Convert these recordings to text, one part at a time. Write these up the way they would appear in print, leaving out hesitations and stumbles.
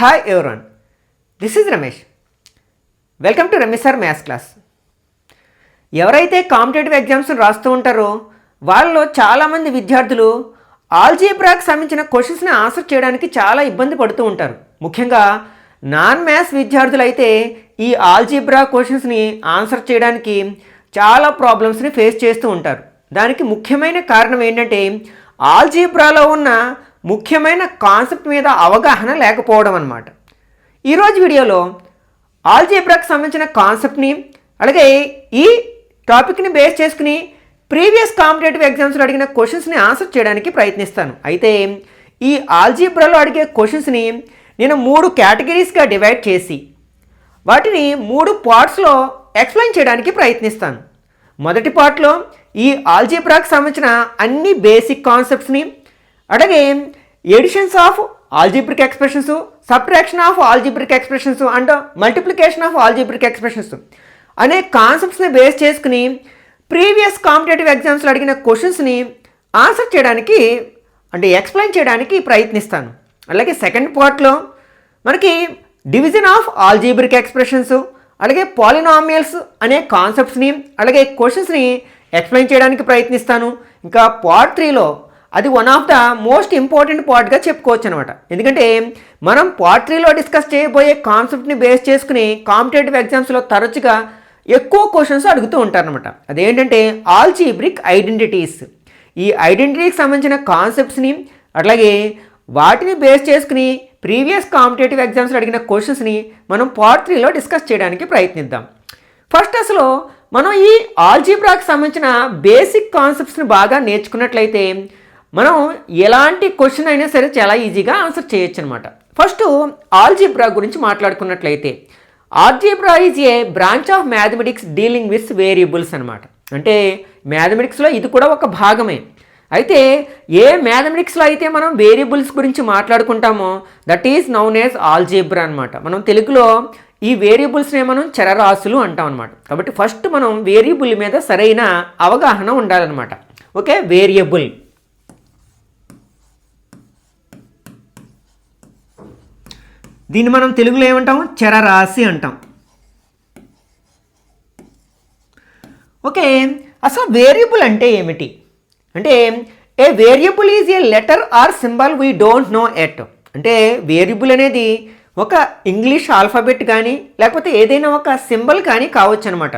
Hi everyone, this is Ramesh. Welcome to Ramesh sir maths class. ఎవరైతే competitive exams రాస్తూ ఉంటారో వాళ్ళలో చాలామంది విద్యార్థులు ఆల్జీబ్రాకి సంబంధించిన క్వశ్చన్స్ని ఆన్సర్ చేయడానికి చాలా ఇబ్బంది పడుతూ ఉంటారు. ముఖ్యంగా నాన్ మ్యాథ్స్ విద్యార్థులు అయితే ఈ ఆల్జీబ్రా క్వశ్చన్స్ని ఆన్సర్ చేయడానికి చాలా ప్రాబ్లమ్స్ని ఫేస్ చేస్తూ ఉంటారు. దానికి ముఖ్యమైన కారణం ఏంటంటే ఆల్జీబ్రాలో ఉన్న ముఖ్యమైన కాన్సెప్ట్ మీద అవగాహన లేకపోవడం అన్నమాట. ఈరోజు వీడియోలో ఆల్జీబ్రాకి సంబంధించిన కాన్సెప్ట్ని అలాగే ఈ టాపిక్ని బేస్ చేసుకుని ప్రీవియస్ కాంపిటేటివ్ ఎగ్జామ్స్లో అడిగిన క్వశ్చన్స్ని ఆన్సర్ చేయడానికి ప్రయత్నిస్తాను. అయితే ఈ ఆల్జీబ్రాలో అడిగే క్వశ్చన్స్ని నేను 3 కేటగిరీస్గా డివైడ్ చేసి వాటిని 3 పార్ట్స్లో ఎక్స్ప్లెయిన్ చేయడానికి ప్రయత్నిస్తాను. మొదటి పార్ట్లో ఈ ఆల్జీబ్రాకి సంబంధించిన అన్ని బేసిక్ కాన్సెప్ట్స్ని అలాగే additions of algebraic expressions, subtraction of algebraic expressions and multiplication of algebraic expressions అనే కాన్సెప్ట్స్ని బేస్ చేసుకుని ప్రీవియస్ కాంపిటేటివ్ ఎగ్జామ్స్లో అడిగిన క్వశ్చన్స్ని ఆన్సర్ చేయడానికి అంటే ఎక్స్ప్లెయిన్ చేయడానికి ప్రయత్నిస్తాను. అలాగే సెకండ్ పార్ట్లో మనకి డివిజన్ ఆఫ్ ఆల్జీబ్రిక్ ఎక్స్ప్రెషన్స్ అలాగే పాలినామియల్స్ అనే కాన్సెప్ట్స్ని అలాగే క్వశ్చన్స్ని ఎక్స్ప్లెయిన్ చేయడానికి ప్రయత్నిస్తాను. ఇంకా పార్ట్ 3లో అది one of the most important పార్ట్గా చెప్పుకోవచ్చు అనమాట. ఎందుకంటే మనం పార్ట్ 3లో డిస్కస్ చేయబోయే కాన్సెప్ట్ని బేస్ చేసుకుని కాంపిటేటివ్ ఎగ్జామ్స్లో తరచుగా ఎక్కువ క్వశ్చన్స్ అడుగుతూ ఉంటారనమాట. అదేంటంటే ఆల్జీబ్రిక్ ఐడెంటిటీస్. ఈ ఐడెంటిటీకి సంబంధించిన కాన్సెప్ట్స్ని అలాగే వాటిని బేస్ చేసుకుని ప్రీవియస్ కాంపిటేటివ్ ఎగ్జామ్స్లో అడిగిన క్వశ్చన్స్ని మనం పార్ట్ 3లో డిస్కస్ చేయడానికి ప్రయత్నిద్దాం. ఫస్ట్ అసలు మనం ఈ ఆల్జీబ్రాకి సంబంధించిన బేసిక్ కాన్సెప్ట్స్ని బాగా నేర్చుకున్నట్లయితే మనం ఎలాంటి క్వశ్చన్ అయినా సరే చాలా ఈజీగా ఆన్సర్ చేయొచ్చు అనమాట. ఫస్ట్ ఆల్జీబ్రా గురించి మాట్లాడుకున్నట్లయితే algebra is a branch of mathematics dealing with variables అనమాట. అంటే మ్యాథమెటిక్స్లో ఇది కూడా ఒక భాగమే. అయితే ఏ మ్యాథమెటిక్స్లో అయితే మనం వేరియబుల్స్ గురించి మాట్లాడుకుంటామో that is known as algebra అనమాట. మనం తెలుగులో ఈ వేరియబుల్స్నే మనం చరరాశులు అంటాం అనమాట. కాబట్టి ఫస్ట్ మనం వేరియబుల్ మీద సరైన అవగాహన ఉండాలన్నమాట. ఓకే, వేరియబుల్ దీన్ని మనం తెలుగులో ఏమంటాం? చరరాశి అంటాం. ఓకే, అసలు వేరియబుల్ అంటే ఏమిటి అంటే a variable is a letter or symbol we don't know yet. అంటే వేరియబుల్ అనేది ఒక ఇంగ్లీష్ ఆల్ఫాబెట్ కానీ లేకపోతే ఏదైనా ఒక సింబల్ కానీ కావచ్చు అనమాట.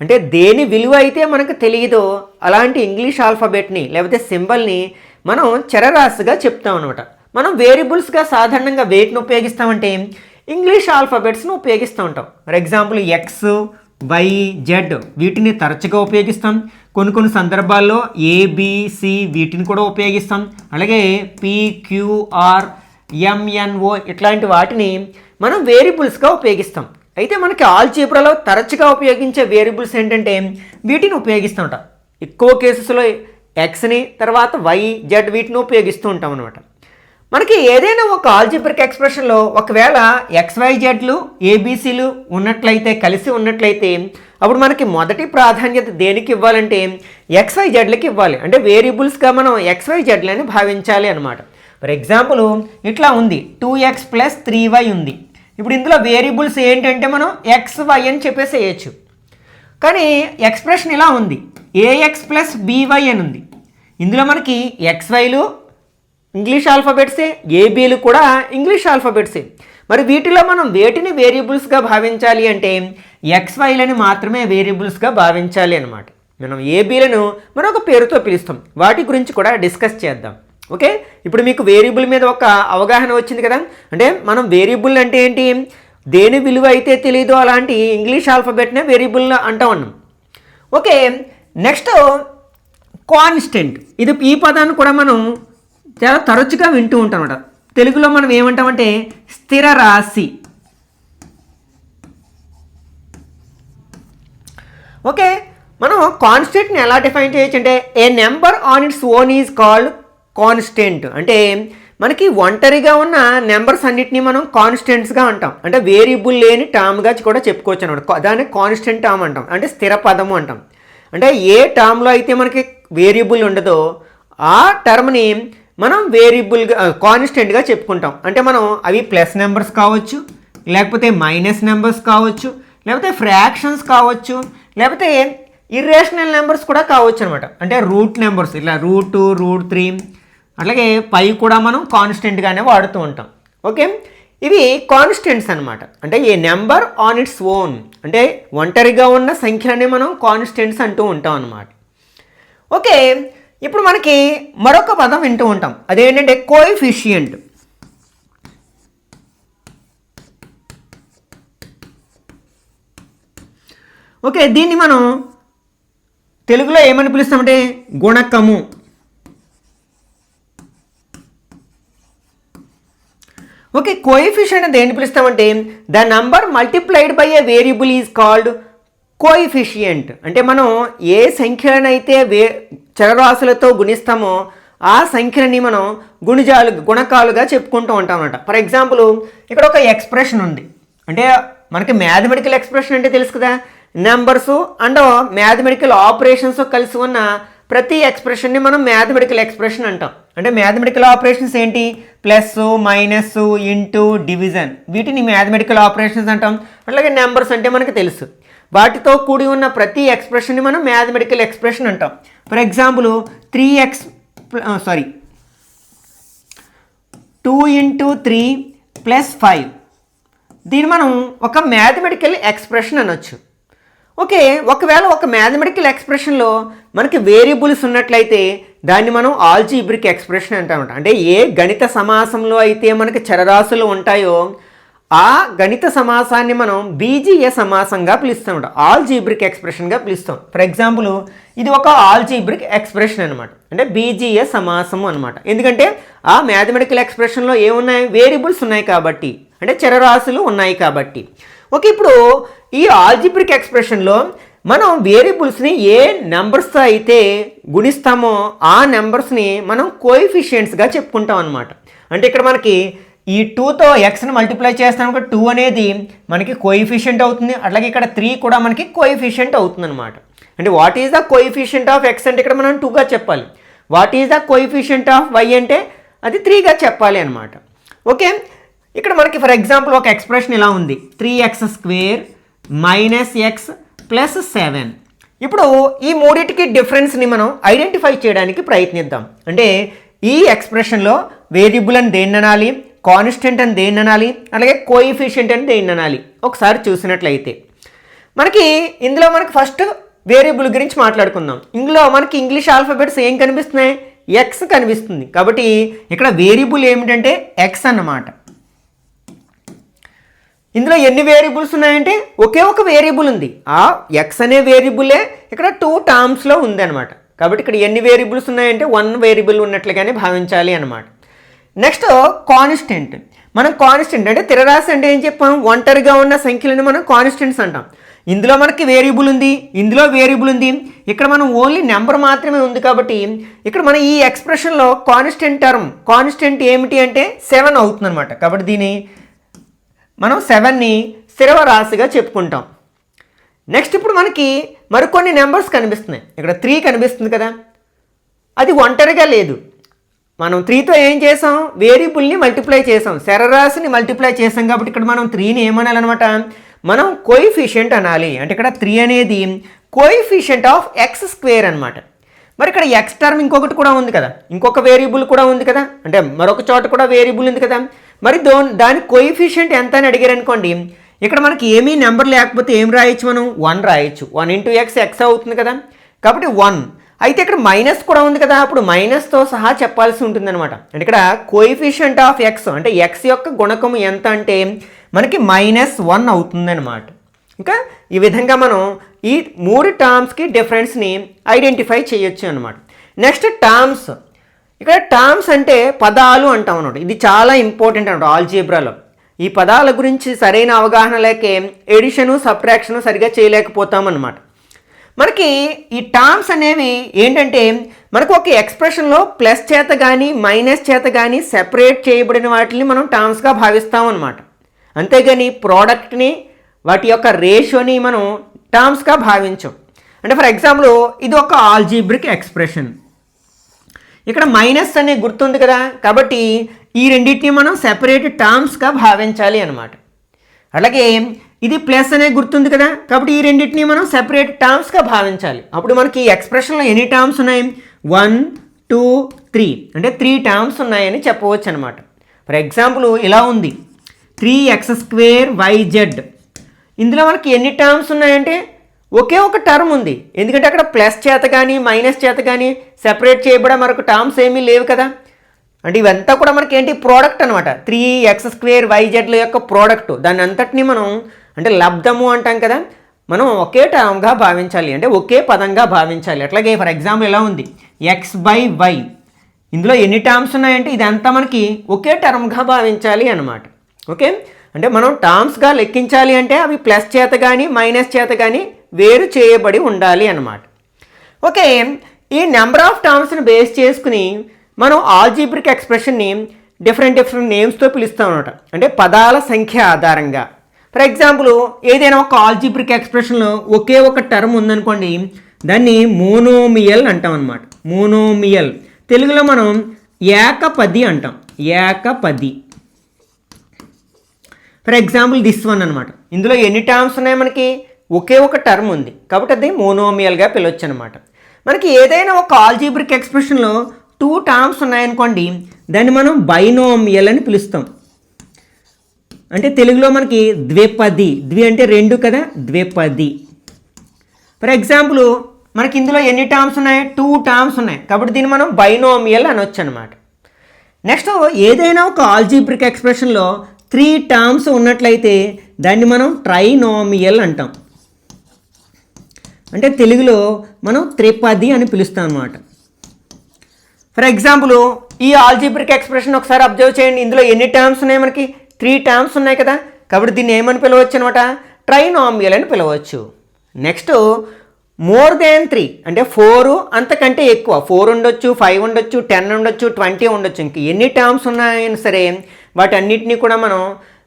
అంటే దేని విలువ అయితే మనకు తెలియదో అలాంటి ఇంగ్లీష్ ఆల్ఫాబెట్ని లేకపోతే సింబల్ని మనం చరరాశిగా చెప్తాం అనమాట. మనం వేరియబుల్స్గా సాధారణంగా వేటిని ఉపయోగిస్తామంటే ఇంగ్లీష్ ఆల్ఫాబెట్స్ను ఉపయోగిస్తూ ఉంటాం. For example x, y, z వీటిని తరచుగా ఉపయోగిస్తాం. కొన్ని సందర్భాల్లో ఏబిసి వీటిని కూడా ఉపయోగిస్తాం. అలాగే పిక్యూఆర్, ఎంఎన్ఓ ఇట్లాంటి వాటిని మనం వేరియబుల్స్గా ఉపయోగిస్తాం. అయితే మనకి ఆల్జీబ్రాలో తరచుగా ఉపయోగించే వేరియబుల్స్ ఏంటంటే వీటిని ఉపయోగిస్తూ ఉంటాం. ఎక్కువ కేసెస్లో ఎక్స్ని తర్వాత వై, జెడ్ వీటిని ఉపయోగిస్తూ ఉంటాం అనమాట. మనకి ఏదైనా ఒక ఆల్జీబ్రిక్ ఎక్స్ప్రెషన్లో ఒకవేళ ఎక్స్వైజెడ్లు ఏబీసీలు ఉన్నట్లయితే కలిసి ఉన్నట్లయితే అప్పుడు మనకి మొదటి ప్రాధాన్యత దేనికి ఇవ్వాలంటే ఎక్స్వైజెడ్లకి ఇవ్వాలి. అంటే వేరియబుల్స్గా మనం ఎక్స్వైజెడ్లని భావించాలి అనమాట. ఫర్ ఎగ్జాంపుల్ ఇట్లా ఉంది 2x + 3y ఉంది. ఇప్పుడు ఇందులో వేరియబుల్స్ ఏంటంటే మనం XY అని చెప్పేసి వేయచ్చు. కానీ ఎక్స్ప్రెషన్ ఇలా ఉంది AX + BY అని ఉంది. ఇందులో మనకి XYలు ఇంగ్లీష్ ఆల్ఫాబెట్సే, ఏబీలు కూడా ఇంగ్లీష్ ఆల్ఫాబెట్సే. మరి వీటిలో మనం వేటిని వేరియబుల్స్గా భావించాలి అంటే XYలని మాత్రమే వేరియబుల్స్గా భావించాలి అనమాట. మనం ఏబీలను మనం ఒక పేరుతో పిలుస్తాం. వాటి గురించి కూడా డిస్కస్ చేద్దాం. ఓకే, ఇప్పుడు మీకు వేరియబుల్ మీద ఒక అవగాహన వచ్చింది కదా. అంటే మనం వేరియబుల్ అంటే ఏంటి, దేని విలువ అయితే తెలియదో అలాంటి ఇంగ్లీష్ ఆల్ఫాబెట్నే వేరియబుల్ అంటూ ఉన్నాం. Okay, next constant. ఇది ఈ పదాన్ని కూడా మనం చాలా తరచుగా వింటూ ఉంటాం అన్నమాట. తెలుగులో మనం ఏమంటామంటే స్థిర రాశి. ఓకే, మనం కాన్స్టెంట్ని ఎలా డిఫైన్ చేయొచ్చు అంటే a number on its own is called constant. అంటే మనకి ఒంటరిగా ఉన్న నెంబర్స్ అన్నిటినీ మనం కాన్స్టెంట్స్గా అంటాం. అంటే వేరియబుల్ లేని టర్మ్గా కూడా చెప్పుకోవచ్చు అనమాట. దాన్ని కాన్స్టెంట్ టర్మ్ అంటాం, అంటే స్థిర పదము అంటాం. అంటే ఏ టర్మ్లో అయితే మనకి వేరియబుల్ ఉండదో ఆ టర్మ్ని మనం వేరియబుల్గా కాన్స్టెంట్గా చెప్పుకుంటాం. అంటే మనం అవి ప్లస్ నెంబర్స్ కావచ్చు, లేకపోతే మైనస్ నెంబర్స్ కావచ్చు, లేకపోతే ఫ్రాక్షన్స్ కావచ్చు, లేకపోతే ఇర్రేషనల్ నెంబర్స్ కూడా కావచ్చు అనమాట. అంటే రూట్ నెంబర్స్ ఇలా √2, √3 అట్లాగే పై కూడా మనం కాన్స్టెంట్గానే వాడుతూ ఉంటాం. ఓకే, ఇవి కాన్స్టెంట్స్ అనమాట. అంటే a number on its own, అంటే ఒంటరిగా ఉన్న సంఖ్యలని మనం కాన్స్టెంట్స్ అంటూ ఉంటాం అన్నమాట. ఓకే, ఇప్పుడు మనకి మరొక పదం వింటూ ఉంటాం, అదేంటంటే కోఎఫిషియంట్. ఓకే, దీన్ని మనం తెలుగులో ఏమని పిలుస్తామంటే గుణకము. ఓకే, కోఎఫిషియంట్ అని దేన్ని పిలుస్తామంటే the number multiplied by a variable is called coefficient. అంటే మనం ఏ సంఖ్యలనైతే చరరాశులతో గుణిస్తామో ఆ సంఖ్యలని మనం గుణకాలుగా చెప్పుకుంటూ ఉంటాం అన్నమాట. ఫర్ ఎగ్జాంపుల్ ఇక్కడ ఒక ఎక్స్ప్రెషన్ ఉంది, అంటే మనకి మ్యాథమెటికల్ ఎక్స్ప్రెషన్ అంటే తెలుసు కదా, నెంబర్స్ అండ్ మ్యాథమెటికల్ ఆపరేషన్స్ కలిసి ఉన్న ప్రతి ఎక్స్ప్రెషన్ని మనం మ్యాథమెటికల్ ఎక్స్ప్రెషన్ అంటాం. అంటే మ్యాథమెటికల్ ఆపరేషన్స్ ఏంటి, ప్లస్, మైనస్, ఇంటూ, డివిజన్, వీటిని మ్యాథమెటికల్ ఆపరేషన్స్ అంటాం. అట్లాగే నెంబర్స్ అంటే మనకు తెలుసు, వాటితో కూడి ఉన్న ప్రతి ఎక్స్ప్రెషన్ని మనం మ్యాథమెటికల్ ఎక్స్ప్రెషన్ అంటాం. ఫర్ ఎగ్జాంపుల్ 2 × 3 + 5, దీన్ని మనం ఒక మ్యాథమెటికల్ ఎక్స్ప్రెషన్ అనొచ్చు. ఓకే, ఒకవేళ ఒక మ్యాథమెటికల్ ఎక్స్ప్రెషన్లో మనకి వేరియబుల్స్ ఉన్నట్లయితే దాన్ని మనం ఆల్జీబ్రిక్ ఎక్స్ప్రెషన్ అంటామన్నమాట. అంటే ఏ గణిత సమాసంలో అయితే మనకి చరరాశులు ఉంటాయో ఆ గణిత సమాసాన్ని మనం బీజీయ సమాసంగా పిలుస్తాం, ఆల్జీబ్రిక్ ఎక్స్ప్రెషన్గా పిలుస్తాం. ఫర్ ఎగ్జాంపుల్ ఇది ఒక ఆల్జీబ్రిక్ ఎక్స్ప్రెషన్ అనమాట, అంటే బీజీయ సమాసము అనమాట. ఎందుకంటే ఆ మ్యాథమెటికల్ ఎక్స్ప్రెషన్లో ఏమున్నాయి, వేరియబుల్స్ ఉన్నాయి కాబట్టి, అంటే చరరాశులు ఉన్నాయి కాబట్టి. ఓకే, ఇప్పుడు ఈ ఆల్జీబ్రిక్ ఎక్స్ప్రెషన్లో మనం వేరియబుల్స్ని ఏ నెంబర్స్తో అయితే గుణిస్తామో ఆ నెంబర్స్ని మనం కోఎఫిషియంట్స్గా చెప్పుకుంటాం అనమాట. అంటే ఇక్కడ మనకి ఈ 2తో ఎక్స్ని మల్టిప్లై చేస్తాం, 2 అనేది మనకి కోఎఫిషియంట్ అవుతుంది. అట్లాగే ఇక్కడ 3 కూడా మనకి కోఎఫిషియంట్ అవుతుంది అనమాట. అంటే what is the coefficient of x అంటే ఇక్కడ మనం 2గా చెప్పాలి, what is the coefficient of y అంటే అది 3గా చెప్పాలి అనమాట. ఓకే, ఇక్కడ మనకి ఫర్ ఎగ్జాంపుల్ ఒక ఎక్స్ప్రెషన్ ఇలా ఉంది, 3x² - x + 7. ఇప్పుడు ఈ మూడింటికి డిఫరెన్స్ని మనం ఐడెంటిఫై చేయడానికి ప్రయత్నిద్దాం. అంటే ఈ ఎక్స్ప్రెషన్లో వేరియబుల్ అని దేన్ని అనాలి, కాన్స్టెంట్ అని దేన్ని అనాలి, అలాగే కోఎఫిషియంట్ అని దేన్ని అనాలి ఒకసారి చూసినట్లయితే మనకి ఇందులో మనకి ఫస్ట్ వేరియబుల్ గురించి మాట్లాడుకుందాం. ఇందులో మనకి ఇంగ్లీష్ ఆల్ఫాబెట్స్ ఏం కనిపిస్తున్నాయి, ఎక్స్ కనిపిస్తుంది. కాబట్టి ఇక్కడ వేరియబుల్ ఏమిటంటే ఎక్స్ అన్నమాట. ఇందులో ఎన్ని వేరియబుల్స్ ఉన్నాయంటే ఒకే ఒక వేరియబుల్ ఉంది, ఆ ఎక్స్ అనే వేరియబులే ఇక్కడ 2 టర్మ్స్లో ఉంది అనమాట. కాబట్టి ఇక్కడ ఎన్ని వేరియబుల్స్ ఉన్నాయంటే 1 వేరియబుల్ ఉన్నట్లుగానే భావించాలి అనమాట. Next constant. మనం కాన్స్టెంట్ అంటే స్థిరరాశి అంటే ఏం చెప్పాం, ఒంటరిగా ఉన్న సంఖ్యలను మనం కాన్స్టెంట్స్ అంటాం. ఇందులో మనకి వేరియబుల్ ఉంది, ఇందులో వేరియబుల్ ఉంది, ఇక్కడ మనం ఓన్లీ నెంబర్ మాత్రమే ఉంది. కాబట్టి ఇక్కడ మన ఈ ఎక్స్ప్రెషన్లో కాన్స్టెంట్ ఏమిటి అంటే 7 అవుతుంది అనమాట. కాబట్టి దీని మనం 7ని స్థిరవ రాశిగా చెప్పుకుంటాం. నెక్స్ట్ ఇప్పుడు మనకి మరికొన్ని నెంబర్స్ కనిపిస్తున్నాయి. ఇక్కడ 3 కనిపిస్తుంది కదా, అది ఒంటరిగా లేదు. మనం 3తో ఏం చేసాం, వేరియబుల్ని మల్టిప్లై చేసాం, స్థిరరాశిని మల్టిప్లై చేసాం. కాబట్టి ఇక్కడ మనం 3ని ఏమనాలన్నమాట, మనం కోఎఫిషియంట్ అనాలి. అంటే ఇక్కడ 3 అనేది కోఎఫిషియంట్ ఆఫ్ x² అనమాట. మరి ఇక్కడ ఎక్స్ టర్మ్ ఇంకొకటి కూడా ఉంది కదా, ఇంకొక వేరియబుల్ కూడా ఉంది కదా, అంటే మరొక చోట కూడా వేరియబుల్ ఉంది కదా. మరి దాని కోఎఫిషియంట్ ఎంత అని అడిగారు అనుకోండి, ఇక్కడ మనకి ఏమీ నెంబర్ లేకపోతే ఏం రాయొచ్చు, మనం 1 రాయొచ్చు. 1 × x ఎక్స్ అవుతుంది కదా, కాబట్టి 1. అయితే ఇక్కడ మైనస్ కూడా ఉంది కదా, అప్పుడు మైనస్తో సహా చెప్పాల్సి ఉంటుందన్నమాట. అంటే ఇక్కడ కోఎఫిషియంట్ ఆఫ్ ఎక్స్ అంటే ఎక్స్ యొక్క గుణకము ఎంత అంటే మనకి -1 అవుతుందన్నమాట. ఇంకా ఈ విధంగా మనం ఈ 3 టర్మ్స్కి డిఫరెన్స్ని ఐడెంటిఫై చేయొచ్చు అనమాట. Next terms. ఇక్కడ టర్మ్స్ అంటే పదాలు అంటాం అన్నమాట. ఇది చాలా ఇంపార్టెంట్ అన్నమాట ఆల్జీబ్రాలో. ఈ పదాల గురించి సరైన అవగాహన లేక ఎడిషను సబ్ట్రాక్షను సరిగా చేయలేకపోతాం అన్నమాట. మనకి ఈ టర్మ్స్ అనేవి ఏంటంటే మనకు ఒక ఎక్స్ప్రెషన్లో ప్లస్ చేత కానీ మైనస్ చేత కానీ సెపరేట్ చేయబడిన వాటిని మనం టర్మ్స్గా భావిస్తాం అన్నమాట. అంతేగాని ప్రోడక్ట్ని వాటి యొక్క రేషియోని మనం టర్మ్స్గా భావించాం. అంటే ఫర్ ఎగ్జాంపుల్ ఇది ఒక ఆల్జీబ్రిక్ ఎక్స్ప్రెషన్. ఇక్కడ మైనస్ అనే గుర్తుంది కదా, కాబట్టి ఈ రెండింటిని మనం సెపరేట్ టర్మ్స్గా భావించాలి అనమాట. అలాగే ఇది ప్లస్ అనే గుర్తుంది కదా, కాబట్టి ఈ రెండింటిని మనం సెపరేట్ టర్మ్స్గా భావించాలి. అప్పుడు మనకి ఈ ఎక్స్ప్రెషన్లో ఎన్ని టర్మ్స్ ఉన్నాయి? 1 2 3 అంటే 3 టర్మ్స్ ఉన్నాయని చెప్పవచ్చు అనమాట. ఫర్ ఎగ్జాంపుల్ ఇలా ఉంది 3x²yz. ఇందులో మనకి ఎన్ని టర్మ్స్ ఉన్నాయంటే ఒకే ఒక టర్మ్ ఉంది, ఎందుకంటే అక్కడ ప్లస్ చేత కానీ మైనస్ చేత కానీ సెపరేట్ చేయబడ మరొక టర్మ్స్ ఏమీ లేవు కదా. అంటే ఇవంతా కూడా మనకి ఏంటి? ప్రోడక్ట్ అనమాట. 3x²yzల యొక్క ప్రోడక్ట్. దాన్ని అంతటిని మనం అంటే లబ్ధము అంటాం కదా, మనం ఒకే టర్మ్గా భావించాలి, అంటే ఒకే పదంగా భావించాలి. అట్లాగే ఫర్ ఎగ్జాంపుల్ ఎలా ఉంది x/y. ఇందులో ఎన్ని టర్మ్స్ ఉన్నాయంటే ఇదంతా మనకి ఒకే టర్మ్గా భావించాలి అనమాట. ఓకే, అంటే మనం టర్మ్స్గా లెక్కించాలి అంటే అవి ప్లస్ చేత కానీ మైనస్ చేత కానీ వేరు చేయబడి ఉండాలి అన్నమాట. ఓకే, ఈ నెంబర్ ఆఫ్ టర్మ్స్ని బేస్ చేసుకుని మనం ఆల్జీబ్రిక్ ఎక్స్ప్రెషన్ని డిఫరెంట్ నేమ్స్తో పిలుస్తాం అనమాట, అంటే పదాల సంఖ్య ఆధారంగా. ఫర్ ఎగ్జాంపుల్ ఏదైనా ఒక ఆల్జీబ్రిక్ ఎక్స్ప్రెషన్లో ఒకే ఒక టర్మ్ ఉందనుకోండి, దాన్ని మోనోమియల్ అంటాం అనమాట. మోనోమియల్ తెలుగులో మనం ఏకపది అంటాం. ఏకపది. ఫర్ ఎగ్జాంపుల్ దిస్ వన్ అనమాట. ఇందులో ఎన్ని టర్మ్స్ ఉన్నాయి? మనకి ఒకే ఒక టర్మ్ ఉంది, కాబట్టి అది మోనోమియల్గా పిలవచ్చు అనమాట. మనకి ఏదైనా ఒక ఆల్జీబ్రిక్ ఎక్స్ప్రెషన్లో 2 టర్మ్స్ ఉన్నాయనుకోండి, దాన్ని మనం బైనోమియల్ అని పిలుస్తాం. అంటే తెలుగులో మనకి ద్విపది. ద్వి అంటే 2 కదా, ద్విపది. ఫర్ ఎగ్జాంపుల్ మనకి ఇందులో ఎన్ని టర్మ్స్ ఉన్నాయి? 2 టర్మ్స్ ఉన్నాయి, కాబట్టి దీన్ని మనం బైనోమియల్ అనొచ్చు అనమాట. నెక్స్ట్ ఏదైనా ఒక ఆల్జీబ్రిక్ ఎక్స్ప్రెషన్లో 3 టర్మ్స్ ఉన్నట్లయితే దాన్ని మనం ట్రైనోమియల్ అంటాం. అంటే తెలుగులో మనం త్రిపది అని పిలుస్తాం అనమాట. ఫర్ ఎగ్జాంపుల్ ఈ ఆల్జీబ్రిక్ ఎక్స్ప్రెషన్ ఒకసారి అబ్జర్వ్ చేయండి. ఇందులో ఎన్ని టర్మ్స్ ఉన్నాయి? మనకి 3 టర్మ్స్ ఉన్నాయి కదా, కాబట్టి దీన్ని ఏమని పిలవచ్చు అనమాట? ట్రైనామియల్ అని పిలవచ్చు. నెక్స్ట్ మోర్ దాన్ 3 అంటే 4 అంతకంటే ఎక్కువ. 4 ఉండొచ్చు, 5 ఉండొచ్చు, 10 ఉండొచ్చు, 20 ఉండొచ్చు. ఇంక ఎన్ని టర్మ్స్ ఉన్నాయని సరే వాటన్నిటిని కూడా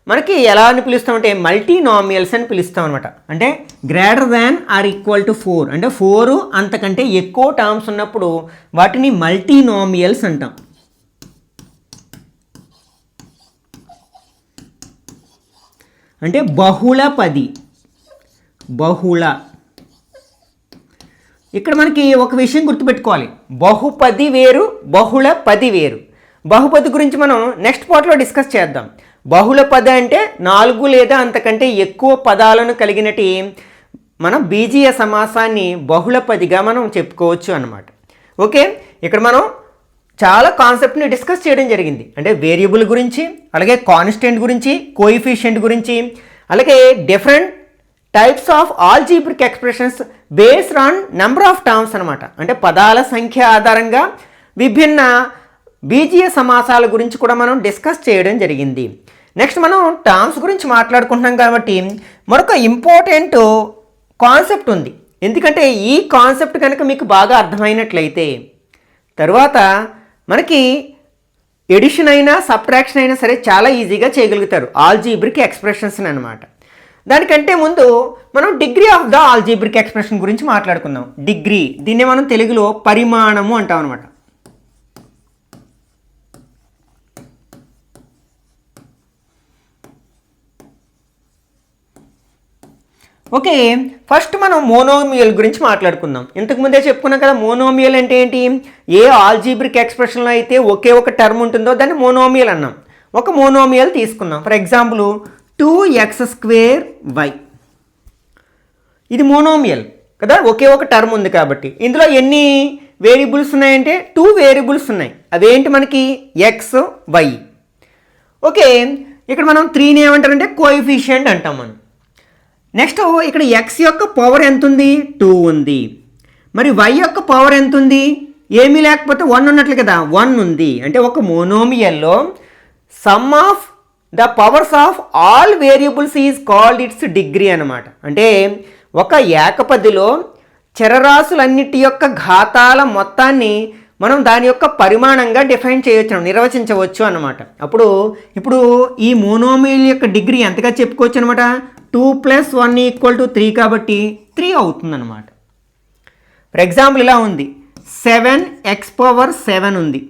మనకి ఎలా అని పిలుస్తామంటే మల్టీనామియల్స్ అని పిలుస్తాం అనమాట. అంటే greater than or equal to 4 అంటే 4 అంతకంటే ఎక్కువ టర్మ్స్ ఉన్నప్పుడు వాటిని మల్టీనామియల్స్ అంటాం. అంటే బహుళ పది. బహుళ. ఇక్కడ మనకి ఒక విషయం గుర్తుపెట్టుకోవాలి, బహుపది వేరు, బహుళ పది వేరు. బహుపది గురించి మనం నెక్స్ట్ పార్ట్లో డిస్కస్ చేద్దాం. బహుళ పద అంటే 4 లేదా అంతకంటే ఎక్కువ పదాలను కలిగినటి మనం బీజీయ సమాసాన్ని బహుళ పదిగా మనం చెప్పుకోవచ్చు అన్నమాట. ఓకే, ఇక్కడ మనం చాలా కాన్సెప్ట్ని డిస్కస్ చేయడం జరిగింది. అంటే వేరియబుల్ గురించి, అలాగే కాన్స్టెంట్ గురించి, కోఎఫిషియంట్ గురించి, అలాగే different types of algebraic expressions based on number of terms అనమాట. అంటే పదాల సంఖ్య ఆధారంగా విభిన్న బీజీయ సమాసాల గురించి కూడా మనం డిస్కస్ చేయడం జరిగింది. నెక్స్ట్ మనం టర్మ్స్ గురించి మాట్లాడుకుంటున్నాం కాబట్టి మరొక ఇంపార్టెంట్ కాన్సెప్ట్ ఉంది. ఎందుకంటే ఈ కాన్సెప్ట్ కనుక మీకు బాగా అర్థమైనట్లయితే తర్వాత మనకి ఎడిషన్ అయినా సబ్ట్రాక్షన్ అయినా సరే చాలా ఈజీగా చేయగలుగుతారు ఆల్జీబ్రిక్ ఎక్స్ప్రెషన్స్ అనమాట. దానికంటే ముందు మనం degree of the algebraic expression గురించి మాట్లాడుకుందాం. డిగ్రీ, దీన్నే మనం తెలుగులో పరిమాణము అంటాం అనమాట. ఓకే, ఫస్ట్ మనం మోనోమియల్ గురించి మాట్లాడుకుందాం. ఇంతకుముందే చెప్పుకున్నాం కదా, మోనోమియల్ అంటే ఏంటి? ఏ ఆల్జీబ్రిక్ ఎక్స్ప్రెషన్లో అయితే ఒకే ఒక టర్మ్ ఉంటుందో దాన్ని మోనోమియల్ అన్నాం. ఒక మోనోమియల్ తీసుకుందాం. For example 2x²y. ఇది మోనోమియల్ కదా, ఒకే ఒక టర్మ్ ఉంది కాబట్టి. ఇందులో ఎన్ని వేరియబుల్స్ ఉన్నాయంటే 2 వేరియబుల్స్ ఉన్నాయి. అవేంటి మనకి? x, y. ఓకే, ఇక్కడ మనం 3ని ఏమంటారంటే కోఎఫిషియంట్ అంటాం మనం. నెక్స్ట్ ఇక్కడ x యొక్క పవర్ ఎంత ఉంది? 2 ఉంది. మరి y యొక్క పవర్ ఎంత ఉంది? ఏమీ లేకపోతే 1 ఉన్నట్లు కదా, 1 ఉంది. అంటే ఒక మోనోమియల్లో sum of the powers of all variables is called its degree అనమాట. అంటే ఒక ఏకపదిలో చరరాశులన్నిటి యొక్క ఘాతాల మొత్తాన్ని మనం దాని యొక్క పరిమాణంగా డిఫైన్ చేయొచ్చు, నిర్వచించవచ్చు అన్నమాట. ఇప్పుడు ఈ మోనోమియల్ యొక్క డిగ్రీ ఎంతగా చెప్పుకోవచ్చు అనమాట? 2 + 1 = 3 కాబట్టి 3 అవుతుందన్నమాట. ఫర్ ఎగ్జాంపుల్ ఇలా ఉంది 7x⁴ ఉంది.